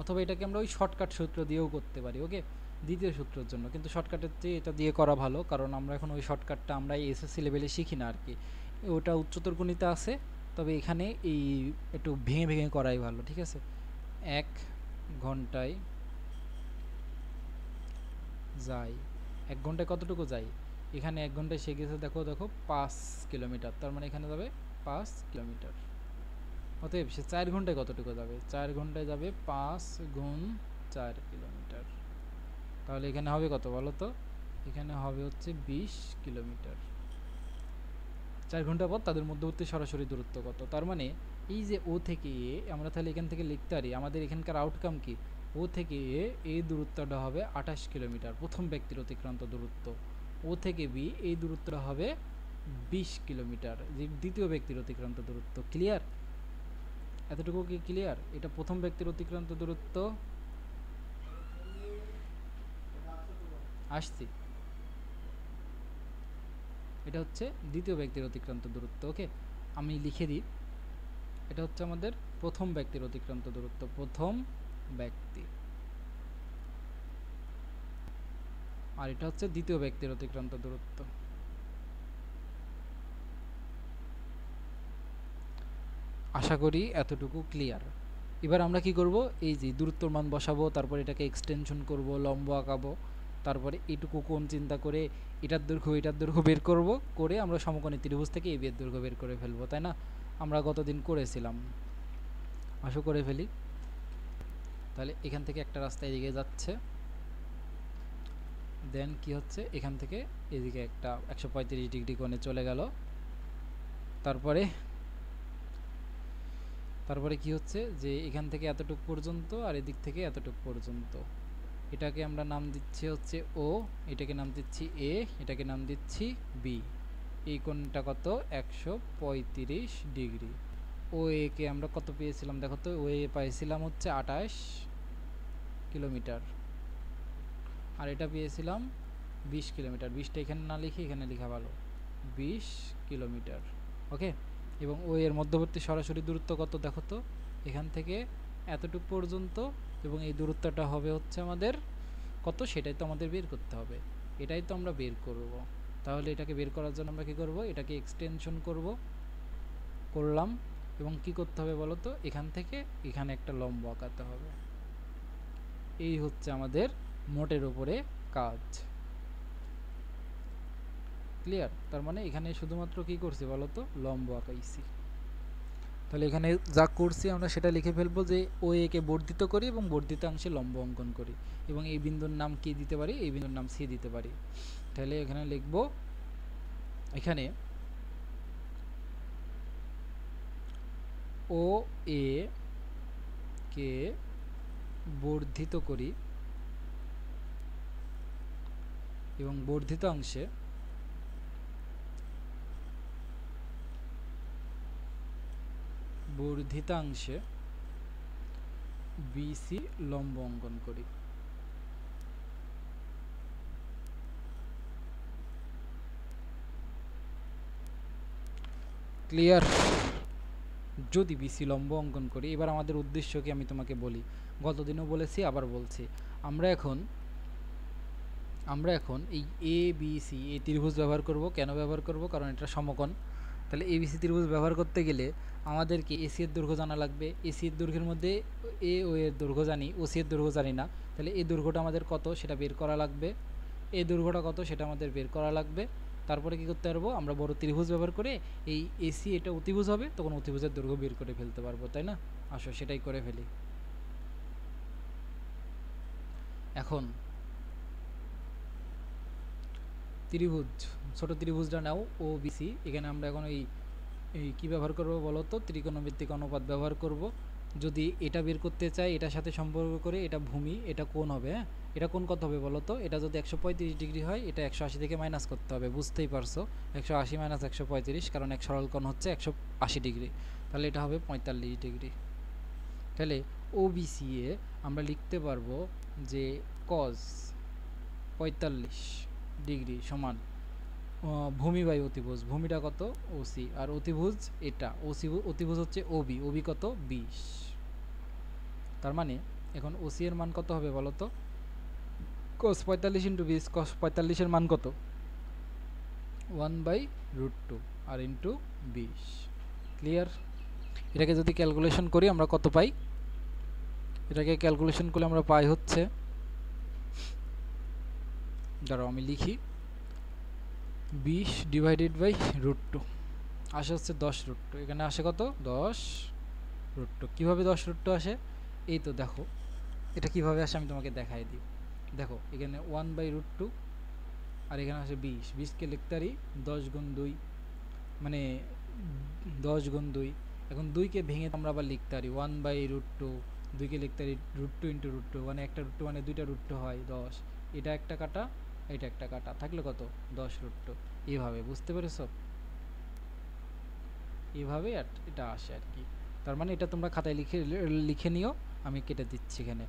অথবা এটাকে আমরা ওই শর্টকাট সূত্র দিয়েও করতে পারি। ওকে, দ্বিতীয় সূত্রের জন্য কিন্তু শর্টকাটের চেয়ে এটা দিয়ে করা ভালো, কারণ আমরা এখন ওই শর্টকাটটা আমরা এসএসসি লেভেলে শিখি না আর কি। ওটা উচ্চতর গণিতে আছে, তবে এখানে এই একটু ভেঙে ভেঙে করাই ভালো, ঠিক আছে? 1 ঘন্টায় যাই, 1 ঘন্টায় কতটুকু যাই, এখানে 1 ঘন্টায় সে গেছে দেখো 5 কিলোমিটার, তার মানে এখানে যাবে 5 কিলোমিটার। অতএব সে 4 ঘন্টায় কতটুকু যাবে, 4 ঘন্টায় যাবে 5 গুণ 4 কিলোমিটার। তাহলে এখানে হবে কত বলো তো, এখানে হবে হচ্ছে 20 কিলোমিটার। 4 ঘন্টা পর তাদের মধ্যবর্তী সরাসরি দূরত্ব কত, তার মানে এই যে ও থেকে এ, আমরা তাহলে এখান থেকে লিখতে পারি আমাদের এখানকার আউটকাম কি, ও থেকে এ এই দূরত্বটা হবে 28 কিলোমিটার, প্রথম ব্যক্তির অতিক্রান্ত দূরত্ব। ও থেকে বি এই দূরত্বটা হবে 20 কিলোমিটার, যে দ্বিতীয় ব্যক্তির অতিক্রান্ত দূরত্ব। ক্লিয়ার? এতটুকু কি ক্লিয়ার? এটা প্রথম ব্যক্তির অতিক্রান্ত দূরত্ব। আসছি, এটা হচ্ছে দ্বিতীয় ব্যক্তির অতিক্রান্ত দূরত্ব। ওকে, আমি লিখে দিই, এটা হচ্ছে আমাদের প্রথম ব্যক্তির অতিক্রান্ত দূরত্ব, প্রথম ব্যক্তি। আর এটা হচ্ছে দ্বিতীয় ব্যক্তির অতিক্রান্ত দূরত্ব। আশা করি এতটুকু ক্লিয়ার। এবার আমরা কি করব, এই যে দূরত্বর মান বসাবো, তারপর এটাকে এক্সটেনশন করব, লম্ব আঁকাবো, তারপরে এইটুকু কোণ চিন্তা করে এটার দৈর্ঘ্য বের করব, করে আমরা সমকোণী ত্রিভুজ থেকে এই এর দৈর্ঘ্য বের করে ফেলবো, তাই না? আমরা গতদিন করেছিলাম, আসো করে ফেলি। তাহলে এখান থেকে একটা রাস্তা এদিকে যাচ্ছে, দেন কি হচ্ছে, এখান থেকে এদিকে একটা 135 ডিগ্রি কোণে চলে গেল। তারপরে কি হচ্ছে, যে এখান থেকে এতটুক পর্যন্ত আর এদিক থেকে এতটুক পর্যন্ত, এটাকে আমরা নাম দিচ্ছি হচ্ছে ও, এটাকে নাম দিচ্ছি এ, এটাকে নাম দিচ্ছি বি। এই কোণটা কত, 135 ডিগ্রি। ও এ কে আমরা কত পেয়েছিলাম দেখো তো, ও এ পাইছিলাম হচ্ছে 28 কিলোমিটার, আর এটা পেয়েছিলাম 20 কিলোমিটার। 20টা এখানে না লিখে এখানে লেখা ভালো, 20 কিলোমিটার। ওকে, এবং ও এর মধ্যবর্তী সরাসরি দূরত্ব কত দেখো তো, এখান থেকে এতটুকু পর্যন্ত, এবং এই দূরত্বটা হবে হচ্ছে আমাদের কত, সেটাই তো আমাদের বের করতে হবে, এটাই তো আমরা বের করব। তাহলে এটাকে বের করার জন্য আমরা কি করব, এটাকে এক্সটেনশন করলাম, এবং কি করতে হবে বলো তো, এখান থেকে এখানে একটা লম্ব আঁকাতে হবে। এই হচ্ছে আমাদের মোটের উপরে কাজ। ক্লিয়ার? তার মানে এখানে শুধুমাত্র কি করছি বলো তো, লম্ব আঁকাইছি। তাহলে এখানে যা করছি আমরা সেটা লিখে ফেলবো, যে ও এ কে বর্ধিত করি এবং বর্ধিতাংশে লম্ব অঙ্কন করি, এবং এই বিন্দুর নাম কি দিতে পারি, এই বিন্দুর নাম সি দিতে পারি। তাহলে এখানে লিখবো, এখানে ও এ কে বর্ধিত করি এবং বর্ধিতাংশে বিসি লম্ব অঙ্কন করি। ক্লিয়ার? যদি বিসি লম্ব অঙ্কন করি, এবার আমাদের উদ্দেশ্য কি আমি তোমাকে বলি, গতদিনও বলেছি আবার বলছি, আমরা এখন আমরা এখন এই এ বি সি এই ত্রিভুজ ব্যবহার করব। কেন ব্যবহার করব? কারণ এটা সমকোণ। তাহলে এ বি সি ত্রিভুজ ব্যবহার করতে গেলে আমাদেরকে এসি এর দৈর্ঘ্য জানা লাগবে। এসি এর দৈর্ঘ্যের মধ্যে এ ও এর দৈর্ঘ্য জানি, ও সি এর দৈর্ঘ্য জানি না। তাহলে এই দৈর্ঘ্যটা আমাদের কত সেটা বের করা লাগবে, এই দৈর্ঘ্যটা কত সেটা আমাদের বের করা লাগবে। তারপরে কি করতে পারবো? আমরা বড় ত্রিভুজ ব্যবহার করে এই এসি এটা অতিভুজ হবে, তখন অতিভুজের দৈর্ঘ্য বের করে ফেলতে পারবো, তাই না? আসো সেটাই করে ফেলি। এখন ত্রিভুজ, ছোট ত্রিভুজটা নাও ও বিসি। এখানে আমরা এখন এই কী ব্যবহার করব বলো তো? ত্রিকোণমিতিক অনুপাত ব্যবহার করব। যদি এটা বের করতে চাই এটার সাথে সম্পর্ক করে, এটা ভূমি এটা কোণ হবে। হ্যাঁ, এটা কোণ কত হবে বলো তো? এটা যদি 135 ডিগ্রি হয়, এটা 180 থেকে মাইনাস করতে হবে, বুঝতেই পারছো। 180 মাইনাস 135, কারণ এক সরল কোণ হচ্ছে 180 ডিগ্রি, তাহলে এটা হবে 45 ডিগ্রি। তাহলে ও বিসি এ আমরা লিখতে পারবো যে cos 45 ডিগ্রি সমান ভূমি বাই অতিভুজ। ভূমিটা কত? ওসি, আর অতিভুজ এটা ওসি, অতিভুজ হচ্ছে ওবি। ওবি কত? 20। তার মানে এখন ওসি এর মান কত হবে বলো তো? cos 45 ইন্টু 20, cos 45 এর মান কত? 1/√2 আর ইন্টু 20। ক্লিয়ার? এটাকে যদি ক্যালকুলেশন করি আমরা কত পাই? এটাকে ক্যালকুলেশন করলে আমরা পাই হচ্ছে, দাঁড়াও আমি লিখি, 20 ডিভাইডেড বাই √2 আসে হচ্ছে 10√2। এখানে আসে কত? 10√2। কীভাবে 10√2 আসে? এই তো দেখো, এটা কিভাবে আসে আমি তোমাকে দেখাই দিই। দেখো এখানে 1/√2 আর এখানে আসে 20। 20কে লিখতে পারি 10 গুণ 2, মানে 10 গুণ 2। এখন 2কে ভেঙে আমরা আবার লিখতে পারি 1/√2। 2কে লিখতে পারি √2 ইন্টু √2, মানে একটা √2 মানে দুইটা √2 হয় 10। এটা একটা কাটা, এটা একটা কাটা, থাকলে কত? 10√2। এইভাবে, বুঝতে পেরেছো? এইভাবে এটা আসে আর কি। তার মানে এটা তোমরা খাতায় লিখে নিও, আমি কেটে দিচ্ছি এখানে।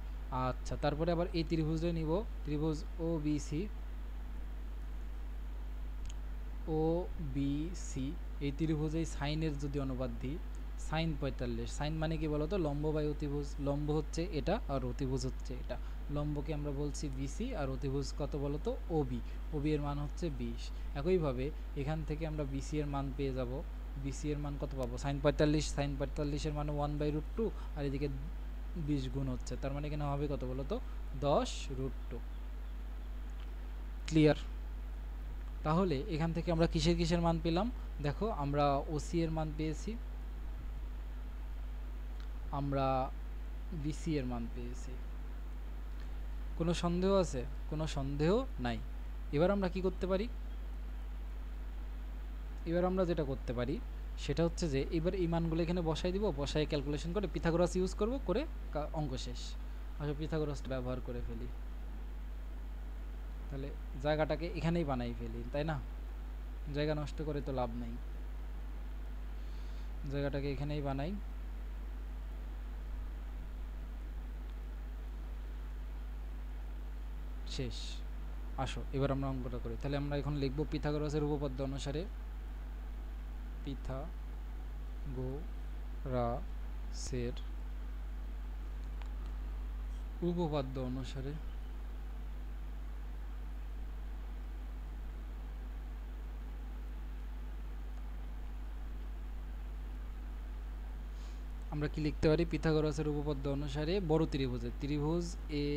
আচ্ছা, তারপরে আবার এই ত্রিভুজে নিব, ত্রিভুজ ও বি সি। ও বি সি এই ত্রিভুজে সাইনের যদি অনুপাত দিই, সাইন 45। সাইন মানে কি বলো তো? লম্ব বাই অতিভুজ। লম্ব হচ্ছে এটা আর অতিভুজ হচ্ছে এটা। লম্বকে আমরা বলছি বিসি আর অতিভুজ কত বলো তো? ওবি। ওবি এর মান হচ্ছে 20। একইভাবে এখান থেকে আমরা বিসি এর মান পেয়ে যাব। বিসি এর মান কত পাবো? সাইন 45, সাইন 45 এর মান 1/√2 আর এদিকে 20 গুণ হচ্ছে, তার মানে এখানে হবে কত বলো তো? 10√2। ক্লিয়ার? তাহলে এখান থেকে আমরা কিসের মান পেলাম? দেখো আমরা ওসি এর মান পেয়েছি, আমরা বিসি এর মান পেয়েছি। কোনো সন্দেহ আছে? কোনো সন্দেহ নাই। এবার আমরা কি করতে পারি? এবার আমরা যেটা করতে পারি সেটা হচ্ছে যে এবার এই মানগুলো এখানে বসাই দিব, বসাই ক্যালকুলেশন করে পিথাগোরাস ইউজ করব, করে অঙ্ক শেষ। আসলে পিথাগোরাসটা ব্যবহার করে ফেলি, তাহলে জায়গাটাকে এখানেই বানাই ফেলি, তাই না? জায়গা নষ্ট করে তো লাভ নাই, জায়গাটাকে এখানেই বানাই। শেষ। আসো এবার আমরা অঙ্কটা করি। তাহলে আমরা এখন লিখব পিথাগোরাসের উপপাদ্য অনুসারে, পিথাগোরাসের উপপাদ্য অনুসারে আমরা কি লিখতে পারি? পিথাগোরাসের উপপাদ্য অনুসারে বড় ত্রিভুজের, ত্রিভুজ এ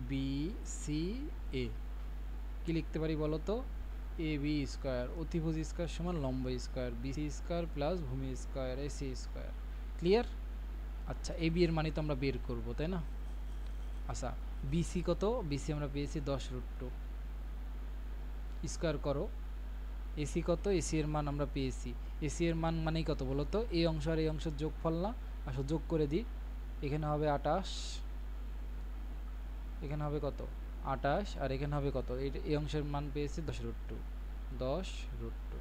বি সি এ কি লিখতে পারি বলো তো? এ বি স্কোয়ার অতিভুজ স্কোয়ার সমান লম্ব স্কোয়ার, বিসি স্কোয়ার প্লাস ভূমি স্কোয়ার এসি স্কোয়ার। ক্লিয়ার? আচ্ছা, এ বি এর মানে তো আমরা বের করব, তাই না? আচ্ছা, বিসি কত? বিসি আমরা পেয়েছি 10√2, স্কোয়ার করো। এসি কত? এসি এর মান আমরা পেয়েছি। এসি এর মান মানেই কত বলো তো? এই অংশ আর এই অংশের যোগফল না? আসো যোগ করে দিই। এখানে হবে 28, এখানে হবে কত? 28, আর এখানে হবে কত? এই অংশের মান পেয়েছি 10√2, 10√2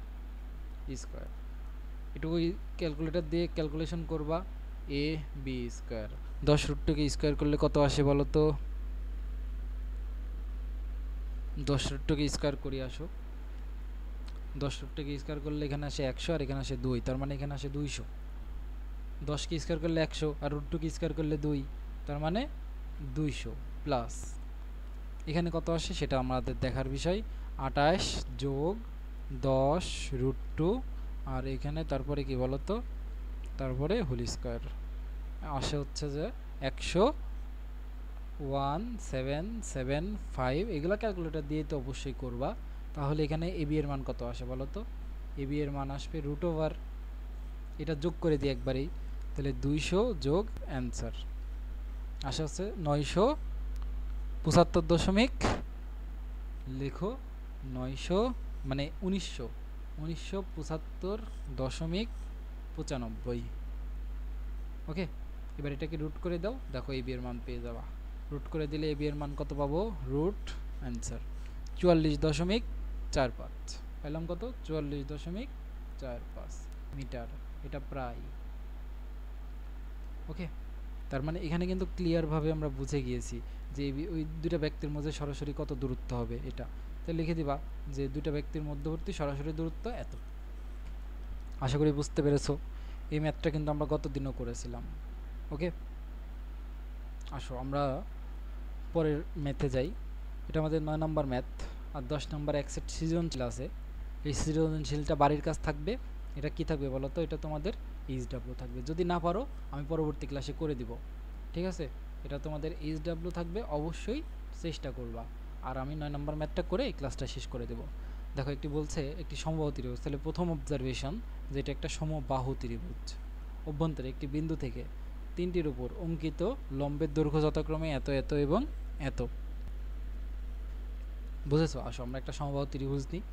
স্কোয়ার। এটুকু ক্যালকুলেটর দিয়ে ক্যালকুলেশন করবা। এ বি স্কোয়ার 10√2কে স্কোয়ার করলে কত আসে বলো তো? 10√2কে স্কোয়ার করি, আসো। 10√2কে স্কোয়ার করলে এখানে আসে 100 আর এখানে আসে 2, তার মানে এখানে আসে 200। 10কে স্কোয়ার করলে 100 আর √2কে স্কোয়ার করলে 2, তার মানে 200 প্লাস এখানে কত আসে সেটা আমাদের দেখার বিষয়। 28 যোগ 10√2 আর এখানে তারপরে কি বলতো, তারপরে হোল স্কয়ার আসে হচ্ছে যে 1001775। এগুলো ক্যালকুলেটর দিয়ে তো অবশ্যই করবা। তাহলে এখানে এবি এর মান কত আসে বলো তো? এবি এর মান আসবে √, এটা যোগ করে দিই একবারেই, তাহলে 200 যোগ অ্যান্সার আসে হচ্ছে 975 দশমিক, লেখো 900 মানে 1975.95। ওকে, এবার এটাকে রুট করে দাও, দেখো এবি এর মান পেয়ে যাবা। রুট করে দিলে এবি এর মান কত পাবো? রুট অ্যান্সার 44.45 পেলাম। কত? 44.45 মিটার, এটা প্রায়। ওকে, তার মানে এখানে কিন্তু ক্লিয়ারভাবে আমরা বুঝে গিয়েছি যে ওই দুইটা ব্যক্তির মধ্যে সরাসরি কত দূরত্ব হবে। এটা তো লিখে দিবা যে দুইটা ব্যক্তির মধ্যবর্তী সরাসরি দূরত্ব এত। আশা করি বুঝতে পেরেছো। এই ম্যাথটা কিন্তু আমরা গত দিনও করেছিলাম। ওকে, আসো আমরা পরের ম্যাথে যাই। এটা আমাদের 9 নম্বর ম্যাথ, আর 10 নম্বর এক সেট সৃজনশীল আছে। এই সৃজনশীলটা বাড়ির কাজ থাকবে। এটা কি থাকবে বলো তো? এটা তোমাদের এইচডব্লিউ থাকবে। যদি না পারো আমি পরবর্তী ক্লাসে করে দিব, ঠিক আছে? এটা তোমাদের এইচডব্লিউ থাকবে, অবশ্যই চেষ্টা করবা। আর আমি 9 নম্বর ম্যাথটা করে এই ক্লাসটা শেষ করে দেব। দেখো, একটি বলছে একটি সমবাহু ত্রিভুজ। তাহলে প্রথম অবজারভেশন যে এটা একটা সমবাহু ত্রিভুজ। অভ্যন্তরে একটি বিন্দু থেকে তিনটির উপর অঙ্কিত লম্বের দৈর্ঘ্য যথাক্রমে এত, এত এবং এত। বুঝেছো? আসো আমরা একটা সমবাহু ত্রিভুজ নিই।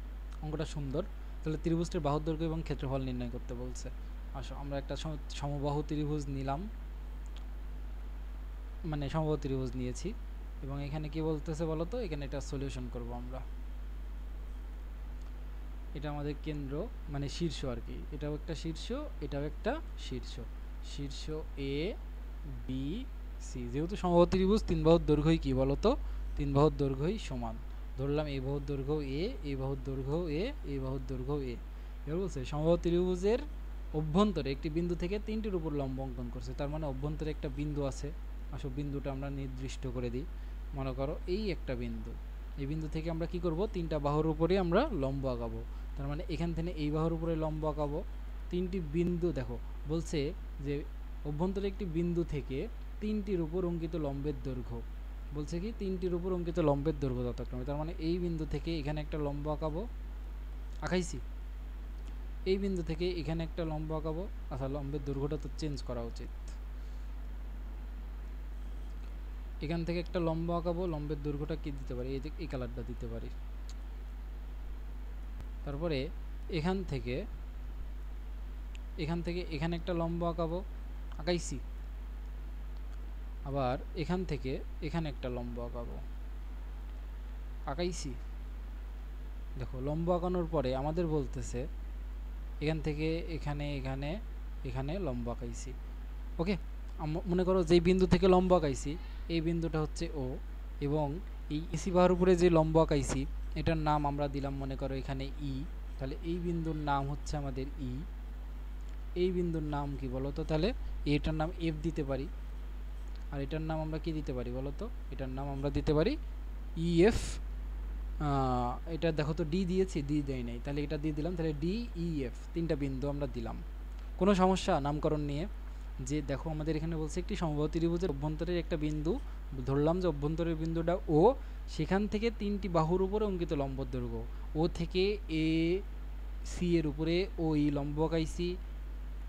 অঙ্কটা সুন্দর। তাহলে ত্রিভুজটির বাহুর দৈর্ঘ্য এবং ক্ষেত্রফল নির্ণয় করতে বলছে। আসো আমরা একটা সমবাহু ত্রিভুজ নিলাম, মানে সমবাহু ত্রিভুজ নিয়েছি, এবং এখানে কি বলতেছে বলো তো? এখানে এটা সলিউশন করব আমরা। এটা আমাদের কেন্দ্র, মানে শীর্ষ আর কি। এটাও একটা শীর্ষ, এটাও একটা শীর্ষ। শীর্ষ এ বি সি। যেহেতু সমবাহু ত্রিভুজ, তিন বাহুর দৈর্ঘ্যই কি বলো তো? তিন বাহুর দৈর্ঘ্যই সমান। ধরলাম এই বাহুর দৈর্ঘ্য এ, এই বাহুর দৈর্ঘ্য এ, এই বাহুর দৈর্ঘ্য এ। এবার বলছে সমবাহু ত্রিভুজের অভ্যন্তরে একটি বিন্দু থেকে তিনটির উপর লম্ব অঙ্কন করছে। তার মানে অভ্যন্তরে একটা বিন্দু আছে। আসো বিন্দুটা আমরা নির্দিষ্ট করে দিই। মনে করো এই একটা বিন্দু। এই বিন্দু থেকে আমরা কি করব? তিনটা বাহুর উপরে আমরা লম্ব আঁকাবো। তার মানে এখান থেকে এই বাহুর উপরে লম্ব আঁকাবো। তিনটি বিন্দু দেখো, বলছে যে অভ্যন্তরে একটি বিন্দু থেকে তিনটির উপর অঙ্কিত লম্বের দৈর্ঘ্য। বলছে কি? তিনটির উপর অঙ্কিত লম্বের দৈর্ঘ্য যথাক্রমে। তার মানে এই বিন্দু থেকে এখানে একটা লম্ব আঁকাবো, আঁকাইছি। এই বিন্দু থেকে এখানে একটা লম্ব আঁকাবো। আচ্ছা, লম্বের দৈর্ঘ্যটা তো চেঞ্জ করা উচিত। এখান থেকে একটা লম্ব আঁকাবো, লম্বের দৈর্ঘ্যটা কি দিতে পারি? এই কালারটা দিতে পারি। তারপরে এখান থেকে এখানে একটা লম্ব আঁকাবো, আঁকাইছি। আবার এখান থেকে এখানে একটা লম্ব আঁকাবো, আঁকাইছি। দেখো, লম্ব আঁকানোর পরে আমাদের বলতেছে এখান থেকে এখানে লম্ব আঁকাইছি। ওকে, মনে করো যেই বিন্দু থেকে লম্ব আঁকাইছি এই বিন্দুটা হচ্ছে ও, এবং এই ইসি বাহুর উপরে যে লম্ব আঁকাইছি এটার নাম আমরা দিলাম মনে করো এখানে ই। তাহলে এই বিন্দুর নাম হচ্ছে আমাদের ই। এই বিন্দুর নাম কি বলো তো? তাহলে এটার নাম এফ দিতে পারি, আর এটার নাম আমরা কি দিতে পারি বলো তো? এটার নাম আমরা দিতে পারি ইএফ। এটা দেখো তো, ডি দিয়েছি, ডি দেয় নাই, তাহলে এটা দিয়ে দিলাম। তাহলে ডি ই এফ, তিনটা বিন্দু আমরা দিলাম। কোনো সমস্যা নামকরণ নিয়ে? যে দেখো আমাদের এখানে বলছে একটি সমবাহু ত্রিভুজের অভ্যন্তরের একটা বিন্দু, ধরলাম যে অভ্যন্তরের বিন্দুটা ও, সেখান থেকে তিনটি বাহুর উপরে অঙ্কিত লম্ব দৈর্ঘ্য। ও থেকে এ সি এর উপরে ও ই লম্ব আঁকাইছি।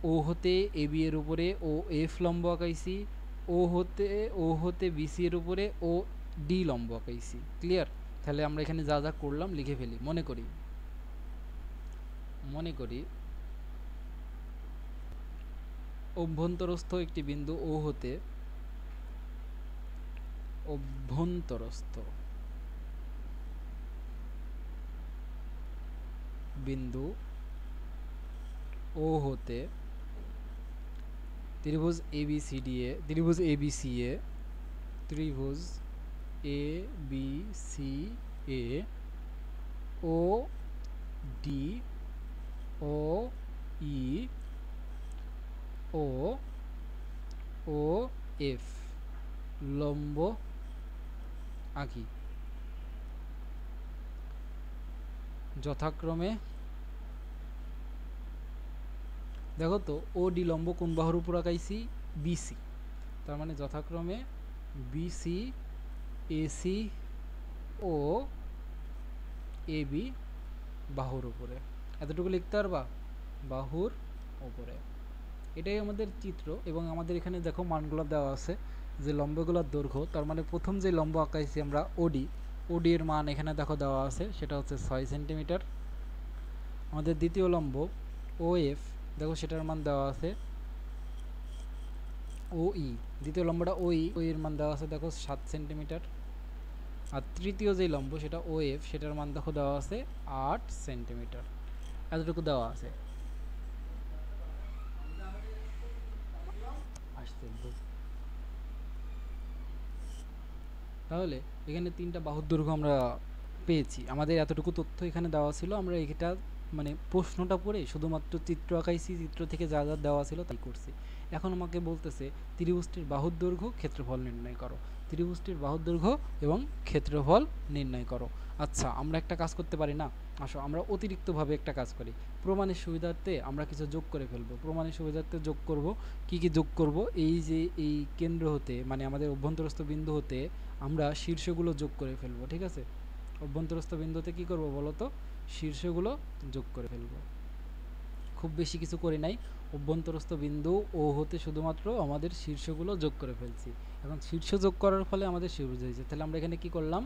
ও হতে এ বি এর উপরে ও এফ লম্ব আঁকাইছি। ও হতে বি সি এর উপরে ও ডি লম্ব আঁকাইছি। ক্লিয়ার? তাহলে আমরা এখানে যা যা করলাম লিখে ফেলি। মনে করি অভ্যন্তরস্থ একটি বিন্দু ও হতে, অভ্যন্তরস্থ বিন্দু ও হতে ত্রিভুজ ABCD এ, ত্রিভুজ ABCA, ত্রিভুজ ABCA ও ডি ও ই ও এফ লম্ব আঁকি। যথাক্রমে দেখো তো ওডি লম্ব কোন বাহুর উপর আঁকাইছি বিসি, তার মানে যথাক্রমে বিসি, এসি ও এবি বাহুর উপরে। এতটুকু লিখতে পারবা, বাহুর উপরে। এটাই আমাদের চিত্র এবং আমাদের এখানে দেখো মানগুলো দেওয়া আছে যে লম্বগুলোর দৈর্ঘ্য, তার মানে প্রথম যে লম্ব আঁকাইছি আমরা ওডি, ওডি এর মান এখানে দেখো দেওয়া আছে, সেটা হচ্ছে 6 সেন্টিমিটার। আমাদের দ্বিতীয় লম্ব ওএফ, দেখো সেটার মান দেওয়া আছে ওই, দ্বিতীয় লম্বটা ওই, ওই এর মান দেওয়া আছে দেখো 7 সেন্টিমিটার। আর তৃতীয় যে লম্ব সেটা ওএফ, সেটার মান দেখো দেওয়া আছে 8 সেন্টিমিটার। এতটুকু দেওয়া আছে। তাহলে এখানে তিনটা বাহুর দৈর্ঘ্য আমরা পেয়েছি। আমাদের এতটুকু তথ্য এখানে দেওয়া ছিল, আমরা এটা মানে প্রশ্নটা পড়ে শুধুমাত্র চিত্র আঁকাইছি, চিত্র থেকে যা যা দেওয়া ছিল তাই করছি। এখন আমাকে বলতেছে ত্রিভুজটির বাহুর দৈর্ঘ্য ক্ষেত্রফল নির্ণয় করো, ত্রিভুজটির বাহুর দৈর্ঘ্য এবং ক্ষেত্রফল নির্ণয় করো। আচ্ছা, আমরা একটা কাজ করতে পারি না? আসো আমরা অতিরিক্তভাবে একটা কাজ করি, প্রমাণের সুবিধার্থে আমরা কিছু যোগ করে ফেলবো। প্রমাণের সুবিধার্থে যোগ করব, কি কি যোগ করব? এই যে এই কেন্দ্র হতে মানে আমাদের অভ্যন্তরস্থ বিন্দু হতে আমরা শীর্ষগুলো যোগ করে ফেলবো, ঠিক আছে? অভ্যন্তরস্থ বিন্দুতে কি করব বলো তো? শীর্ষগুলো যোগ করে ফেলবো। খুব বেশি কিছু করি নাই, অভ্যন্তরস্থ বিন্দু ও হতে শুধুমাত্র আমাদের শীর্ষগুলো যোগ করে ফেলছি। এখন শীর্ষ যোগ করার ফলে আমাদের ত্রিভুজ হয়েছে। তাহলে আমরা এখানে কি করলাম?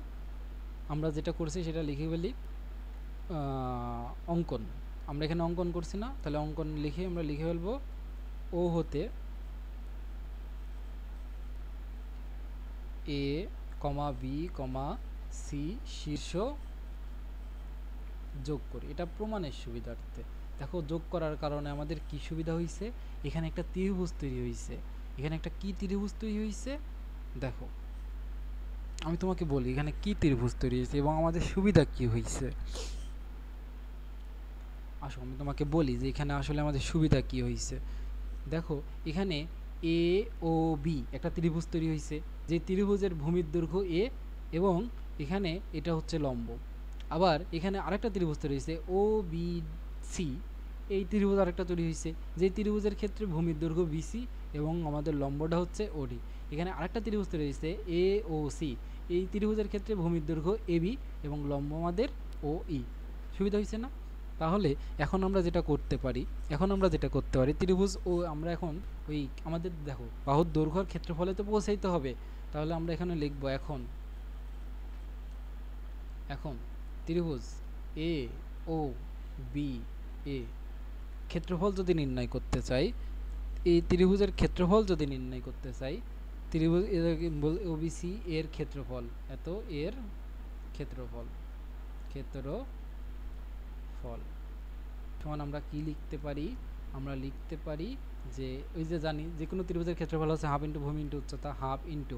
আমরা যেটা করছি সেটা লিখে ফেলি, অঙ্কন। আমরা এখানে অঙ্কন করছি না, তাহলে অঙ্কন লিখে আমরা লিখে ফেলবো ও হতে এ কমা বি কমা সি শীর্ষ যোগ করি। এটা প্রমাণের সুবিধার্থে। দেখো যোগ করার কারণে আমাদের কি সুবিধা হয়েছে? এখানে একটা ত্রিভুজ তৈরি হয়েছে। এখানে একটা কি ত্রিভুজ তৈরি হয়েছে? দেখো আমি তোমাকে বলি এখানে কি ত্রিভুজ তৈরি হয়েছে এবং আমাদের সুবিধা কি হয়েছে। আসো আমি তোমাকে বলি যে এখানে আসলে আমাদের সুবিধা কি হয়েছে। দেখো এখানে এ ও বি একটা ত্রিভুজ তৈরি হয়েছে, যে ত্রিভুজের ভূমির দৈর্ঘ্য এ এবং এখানে এটা হচ্ছে লম্ব। আবার এখানে আরেকটা ত্রিভুজ তৈরি হয়েছে ও বি সি, এই ত্রিভুজ আরেকটা তৈরি হয়েছে, যে ত্রিভুজের ক্ষেত্রে ভূমির দৈর্ঘ্য বিসি এবং আমাদের লম্বটা হচ্ছে ওডি। এখানে আরেকটা ত্রিভুজ তৈরি হয়েছে এ ও সি, এই ত্রিভুজের ক্ষেত্রে ভূমির দৈর্ঘ্য এবি এবং লম্ব আমাদের ও ই। সুবিধা হয়েছে না? তাহলে এখন আমরা যেটা করতে পারি, ত্রিভুজ ও আমরা এখন ওই আমাদের দেখো বাহুর দৈর্ঘ্যের ক্ষেত্রফলে তো পৌঁছাইতে হবে। তাহলে আমরা এখানে লিখব এখন ত্রিভুজ এ ও বি এ ক্ষেত্রফল যদি নির্ণয় করতে চাই, এই ত্রিভুজের ক্ষেত্রফল যদি নির্ণয় করতে চাই, ত্রিভুজ ওবিসি এর ক্ষেত্রফল এত, এর ক্ষেত্রফল সমান আমরা কি লিখতে পারি? আমরা লিখতে পারি যে ওই যে জানি যে কোনো ত্রিভুজের ক্ষেত্রফল হচ্ছে হাফ ইন্টু ভূমি ইন্টু উচ্চতা, হাফ ইন্টু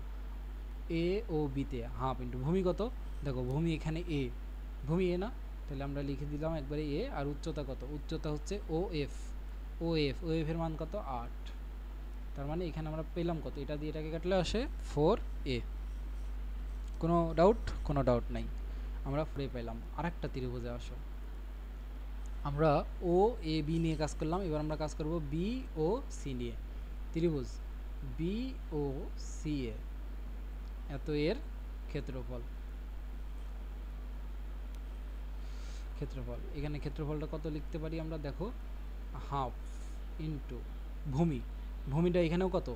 এ ও বিতে হাফ ইন্টু ভূমি কত? দেখো ভূমি এখানে এ, ভূমি এ না, তাহলে আমরা লিখে দিলাম একবারে এ। আর উচ্চতা কত? উচ্চতা হচ্ছে ও এফ, ও এফ এর মান কত? 8। তার মানে এখানে আমরা পেলাম কত? এটা দিয়ে এটাকে কাটলে আসে 4a। কোনো ডাউট নাই, আমরা 4a পেলাম। আরেকটা ত্রিভুজে আসো, আমরা ও এ বি নিয়ে কাজ করলাম, এবার আমরা কাজ করব বি ও সি নিয়ে। ত্রিভুজ বি ও সি এ এত এর ক্ষেত্রফল, এখানে ক্ষেত্রফলটা কত লিখতে পারি আমরা? দেখো হাফ ইন্টু ভূমিটা এখানেও কত?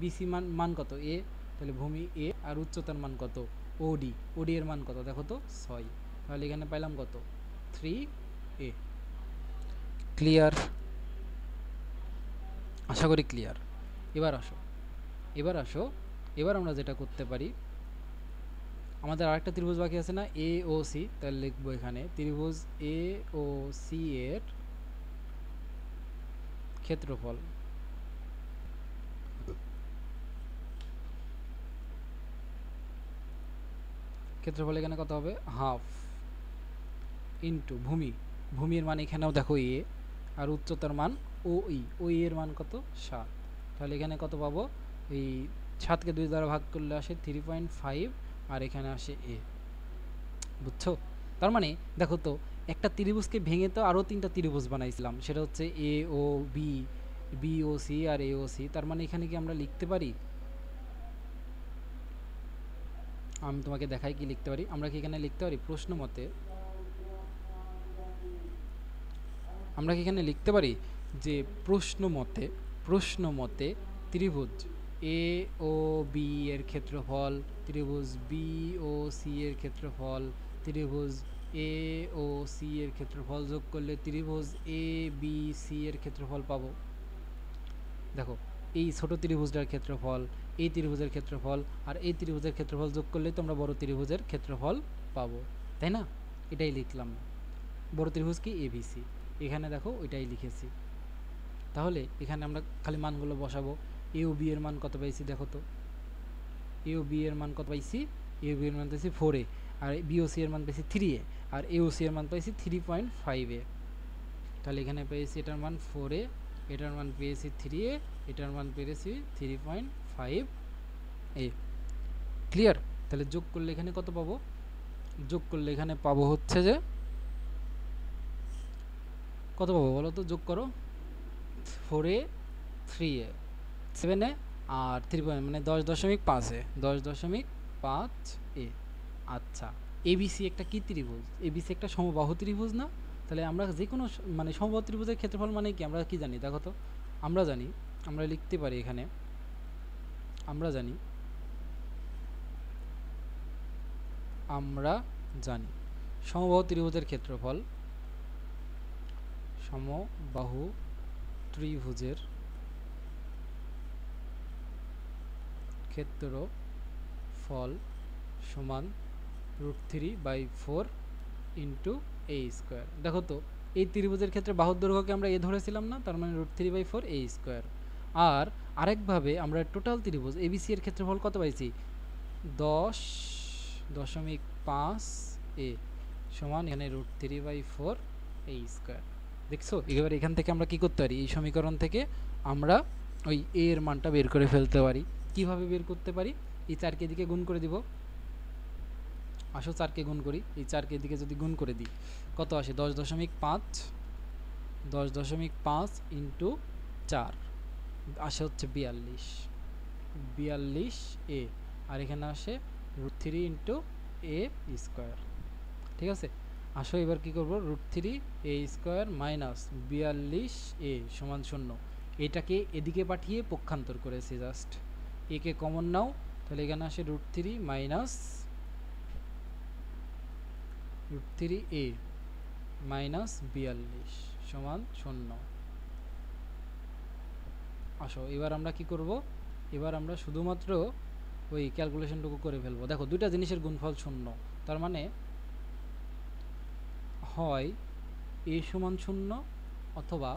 বিসি মান কত? এ, তাহলে ভূমি এ। আর উচ্চতার মান কত? ওডি এর মান কত? দেখো তো 6, তাহলে এখানে পাইলাম কত? 3a। ক্লিয়ার? আশা করি ক্লিয়ার। এবার আমরা যেটা করতে পারি, আমাদের আরেকটা ত্রিভুজ বাকি আছে না, এ ও সি, তাহলে লিখবো এখানে ত্রিভুজ এ ও সি এর ক্ষেত্রফল এখানে কত হবে? হাফ ইন্টু ভূমির মান এখানেও দেখো এ, আর উচ্চতার মান ও এর মান কত? 7। তাহলে এখানে কত পাবো? এই 7কে 2 দ্বারা ভাগ করলে আসে 3.5, আর এখানে আসে এ। বুঝছো? তার মানে দেখো তো একটা ত্রিভুজকে ভেঙে তো আরও 3টা ত্রিভুজ বানাইছিলাম, সেটা হচ্ছে এ ও বি, বি ও সি আর এ ও সি। তার মানে এখানে কি আমরা লিখতে পারি, আমি তোমাকে দেখাই কি লিখতে পারি। আমরা কি এখানে লিখতে পারি প্রশ্ন মতে, আমরা কি এখানে লিখতে পারি যে প্রশ্ন মতে ত্রিভুজ এ ও বি এর ক্ষেত্রফল, ত্রিভুজ বি ও সি এর ক্ষেত্রফল, ত্রিভুজ এ ও সি এর ক্ষেত্রফল যোগ করলে ত্রিভুজ এ বি সি এর ক্ষেত্রফল পাবো। দেখো এই ছোট ত্রিভুজটার ক্ষেত্রফল, এই ত্রিভুজের ক্ষেত্রফল আর এই ত্রিভুজের ক্ষেত্রফল যোগ করলে তো আমরা বড় ত্রিভুজের ক্ষেত্রফল পাবো, তাই না? এটাই লিখলাম, বড় ত্রিভুজ কি এবিসি। এখানে দেখো ওইটাই লিখেছি। তাহলে এখানে আমরা খালি মানগুলো বসাবো। এ ও বি এর মান কত পাইছি দেখো তো, এ ও বি এর মান কত পাইছি, এ ও বি এর মান পাইছি 4a, আর বি ও সি এর মান পাইছি 3a, আর এ ও সি এর মান পাইছি 3.5a। তাহলে এখানে পেয়েছি এটার মান 4a, এটার মান পেয়েছি 3a, এটার মান পেয়েছি 3.5a। ক্লিয়ার? তাহলে যোগ করলে এখানে কত পাবো, যোগ করলে এখানে পাবো হচ্ছে যে কত পাবো বলো তো, যোগ করো। 4a, 3a, 7a আর 3 মানে 10.5a, 10.5a। আচ্ছা, এবিসি একটা কি ত্রিভুজ, এবিসি একটা সমবাহু ত্রিভুজ না? তাহলে আমরা যে কোনো মানে সমবাহু ত্রিভুজের ক্ষেত্রফল মানে কি আমরা কি জানি দেখো তো, আমরা জানি, আমরা লিখতে পারি এখানে, আমরা জানি সমবাহু ত্রিভুজের ক্ষেত্রফল, সমবাহু ত্রিভুজের ক্ষেত্রফল সমান √3/4 ইন্টু এ স্কোয়ার। দেখো তো এই ত্রিভুজের ক্ষেত্রে বাহুর দৈর্ঘ্যকে আমরা এ ধরেছিলাম না, তার মানে √3/4 এ স্কোয়ার। আর আরেকভাবে আমরা টোটাল ত্রিভুজ এবিসি এর ক্ষেত্রফল কত পাইছি, 10.5 এ সমান এখানে √3/4 এ স্কোয়ার। দেখছো, এবার এখান থেকে আমরা কি করতে পারি, এই সমীকরণ থেকে আমরা ওই এ এর মানটা বের করে ফেলতে পারি। কিভাবে বের করতে পারি, এই 4কে দিকে গুণ করে দিব। আসো 4কে গুণ করি, এই 4কে দিকে যদি গুণ করে দিই কত আসে, 10.5 ইন্টু 4 আসে হচ্ছে 42 এ, আর এখানে আসে √3 ইন্টু এ স্কোয়ার। ঠিক আছে, আসো এবার কি করব, √3 এ স্কোয়ার মাইনাস 42 এ সমান 0। এটাকে এদিকে পাঠিয়ে পক্ষান্তর করেছি, জাস্ট একে কমন নাও, তাহলে এখানে আসে √3 মাইনাস √3a মাইনাস 42 সমান 0। আসো এবার আমরা কি করব, এবার আমরা শুধুমাত্র ওই ক্যালকুলেশনটুকু করে ফেলবো। দেখো দুইটা জিনিসের গুণফল 0, তার মানে হয় a সমান 0 অথবা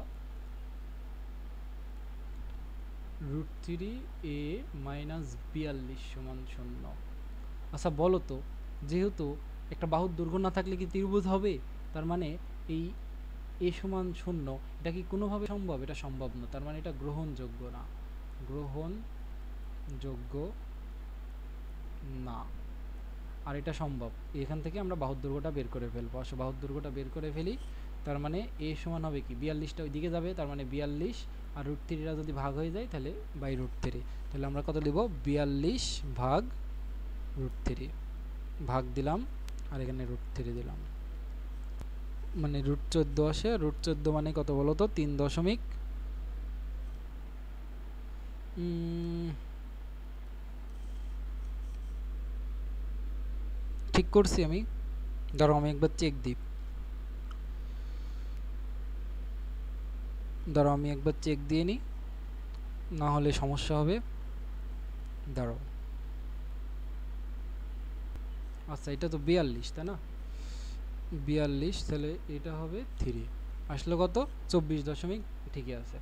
√3a মাইনাস 42 সমান 0। আচ্ছা বলো তো, যেহেতু একটা বাহুর দৈর্ঘ্য না থাকলে কি ত্রিভুজ হবে, তার মানে এই এ সমান 0 এটা কি কোনোভাবে সম্ভব, এটা সম্ভব না, তার মানে এটা গ্রহণযোগ্য না, গ্রহণযোগ্য না। আর এটা সম্ভব, এখান থেকে আমরা বাহুর দৈর্ঘ্যটা বের করে ফেলবো। আসো বাহুর দৈর্ঘ্যটা বের করে ফেলি, তার মানে এ সমান হবে কি 42টা ওই দিকে যাবে, তার মানে 42 আর √3টা যদি ভাগ হয়ে যায় তাহলে বাই √3, তাহলে আমরা কত লিখব 42 ভাগ √3, ভাগ দিলাম আর এখানে √3 দিলাম, মানে √14 আসে। √14 মানে কত বলো তো, 3 দশমিক ঠিক করছি আমি, ধরো আমি একবার চেক দিই, ধরো আমি একবার চেক দিয়ে নিই, না হলে সমস্যা হবে। ধরো আচ্ছা এটা তো 42 তাই না, 42, তাহলে এটা হবে 3, আসলো কত 24 দশমিক, ঠিকই আছে।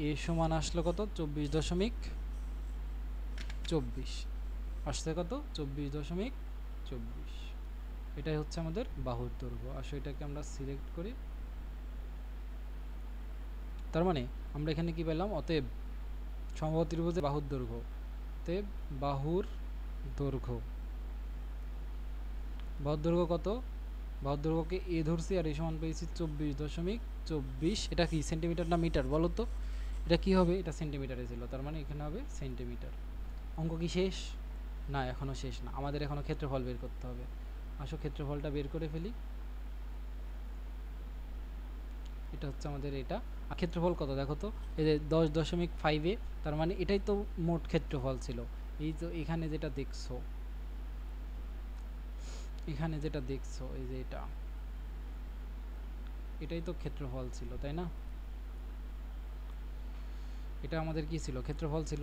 এ সমান আসলো কত 24.24 আসছে কত 24.24। এটাই হচ্ছে আমাদের বাহুর দৈর্ঘ্য। আসলে এটাকে আমরা সিলেক্ট করি, তার মানে আমরা এখানে কি পেলাম, অতএব সমবাহু ত্রিভুজের বাহুর দৈর্ঘ্য, অতএব বাহুর দৈর্ঘ্য কত বাহুর দৈর্ঘ্যকে এ ধরছি আর এই সমান পেয়েছি 24.24। এটা কি সেন্টিমিটার না মিটার বলো তো? এটা কি হবে? এটা সেন্টিমিটারে ছিল, তার মানে এখানে হবে সেন্টিমিটার। অঙ্ক কি শেষ? না, এখনো শেষ না, আমাদের এখনো ক্ষেত্রফল বের করতে হবে। আসো ক্ষেত্রফলটা বের করে ফেলি। এটা হচ্ছে আমাদের এটা। আর ক্ষেত্রফল কত দেখো তো, এই যে 10.5 তার মানে এটাই তো মোট ক্ষেত্রফল ছিল। এই তো এখানে যেটা দেখছো, এখানে যেটা দেখছো এই যে এটাই তো ক্ষেত্রফল ছিল, তাই না? এটা আমাদের কি ছিল? ক্ষেত্রফল ছিল।